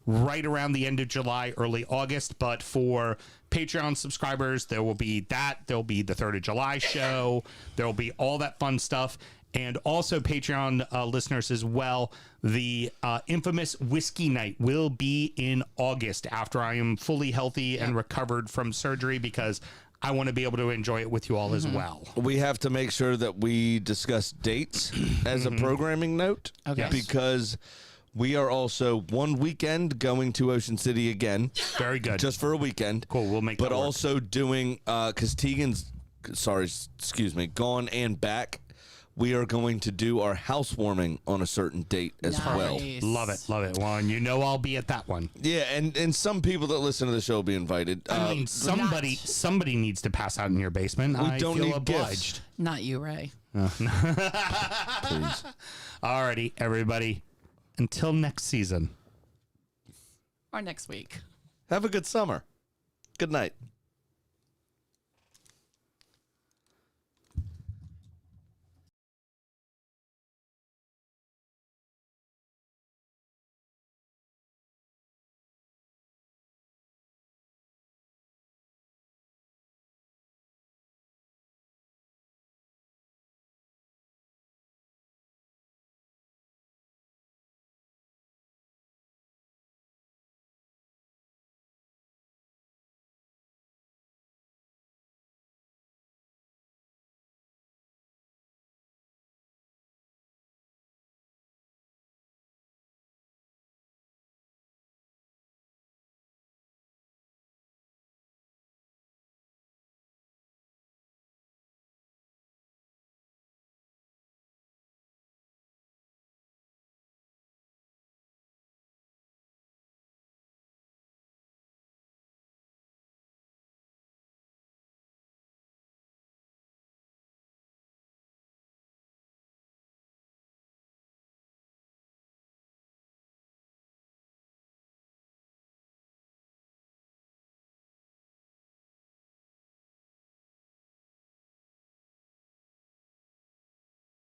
[SPEAKER 2] right around the end of July, early August. But for Patreon subscribers, there will be that. There'll be the 3rd of July show. There'll be all that fun stuff. And also Patreon listeners as well, the infamous Whiskey Night will be in August after I am fully healthy and recovered from surgery, because I want to be able to enjoy it with you all as well.
[SPEAKER 3] We have to make sure that we discuss dates as a programming note.
[SPEAKER 6] Okay. Yes.
[SPEAKER 3] Because we are also one weekend going to Ocean City again.
[SPEAKER 2] Very good.
[SPEAKER 3] Just for a weekend.
[SPEAKER 2] Cool, we'll make
[SPEAKER 3] But
[SPEAKER 2] that work.
[SPEAKER 3] also doing, because Tegan's, gone and back. We are going to do our housewarming on a certain date as well.
[SPEAKER 6] Nice.
[SPEAKER 2] Love it. Well, and you know I'll be at that one.
[SPEAKER 3] Yeah, and some people that listen to the show will be invited.
[SPEAKER 2] I mean, somebody needs to pass out in your basement. I
[SPEAKER 3] don't
[SPEAKER 2] feel
[SPEAKER 3] need
[SPEAKER 2] obliged.
[SPEAKER 3] gifts.
[SPEAKER 6] Not you, Ray.
[SPEAKER 3] Please.
[SPEAKER 2] Alrighty, everybody. Until next season.
[SPEAKER 6] Or next week.
[SPEAKER 3] Have a good summer. Good night.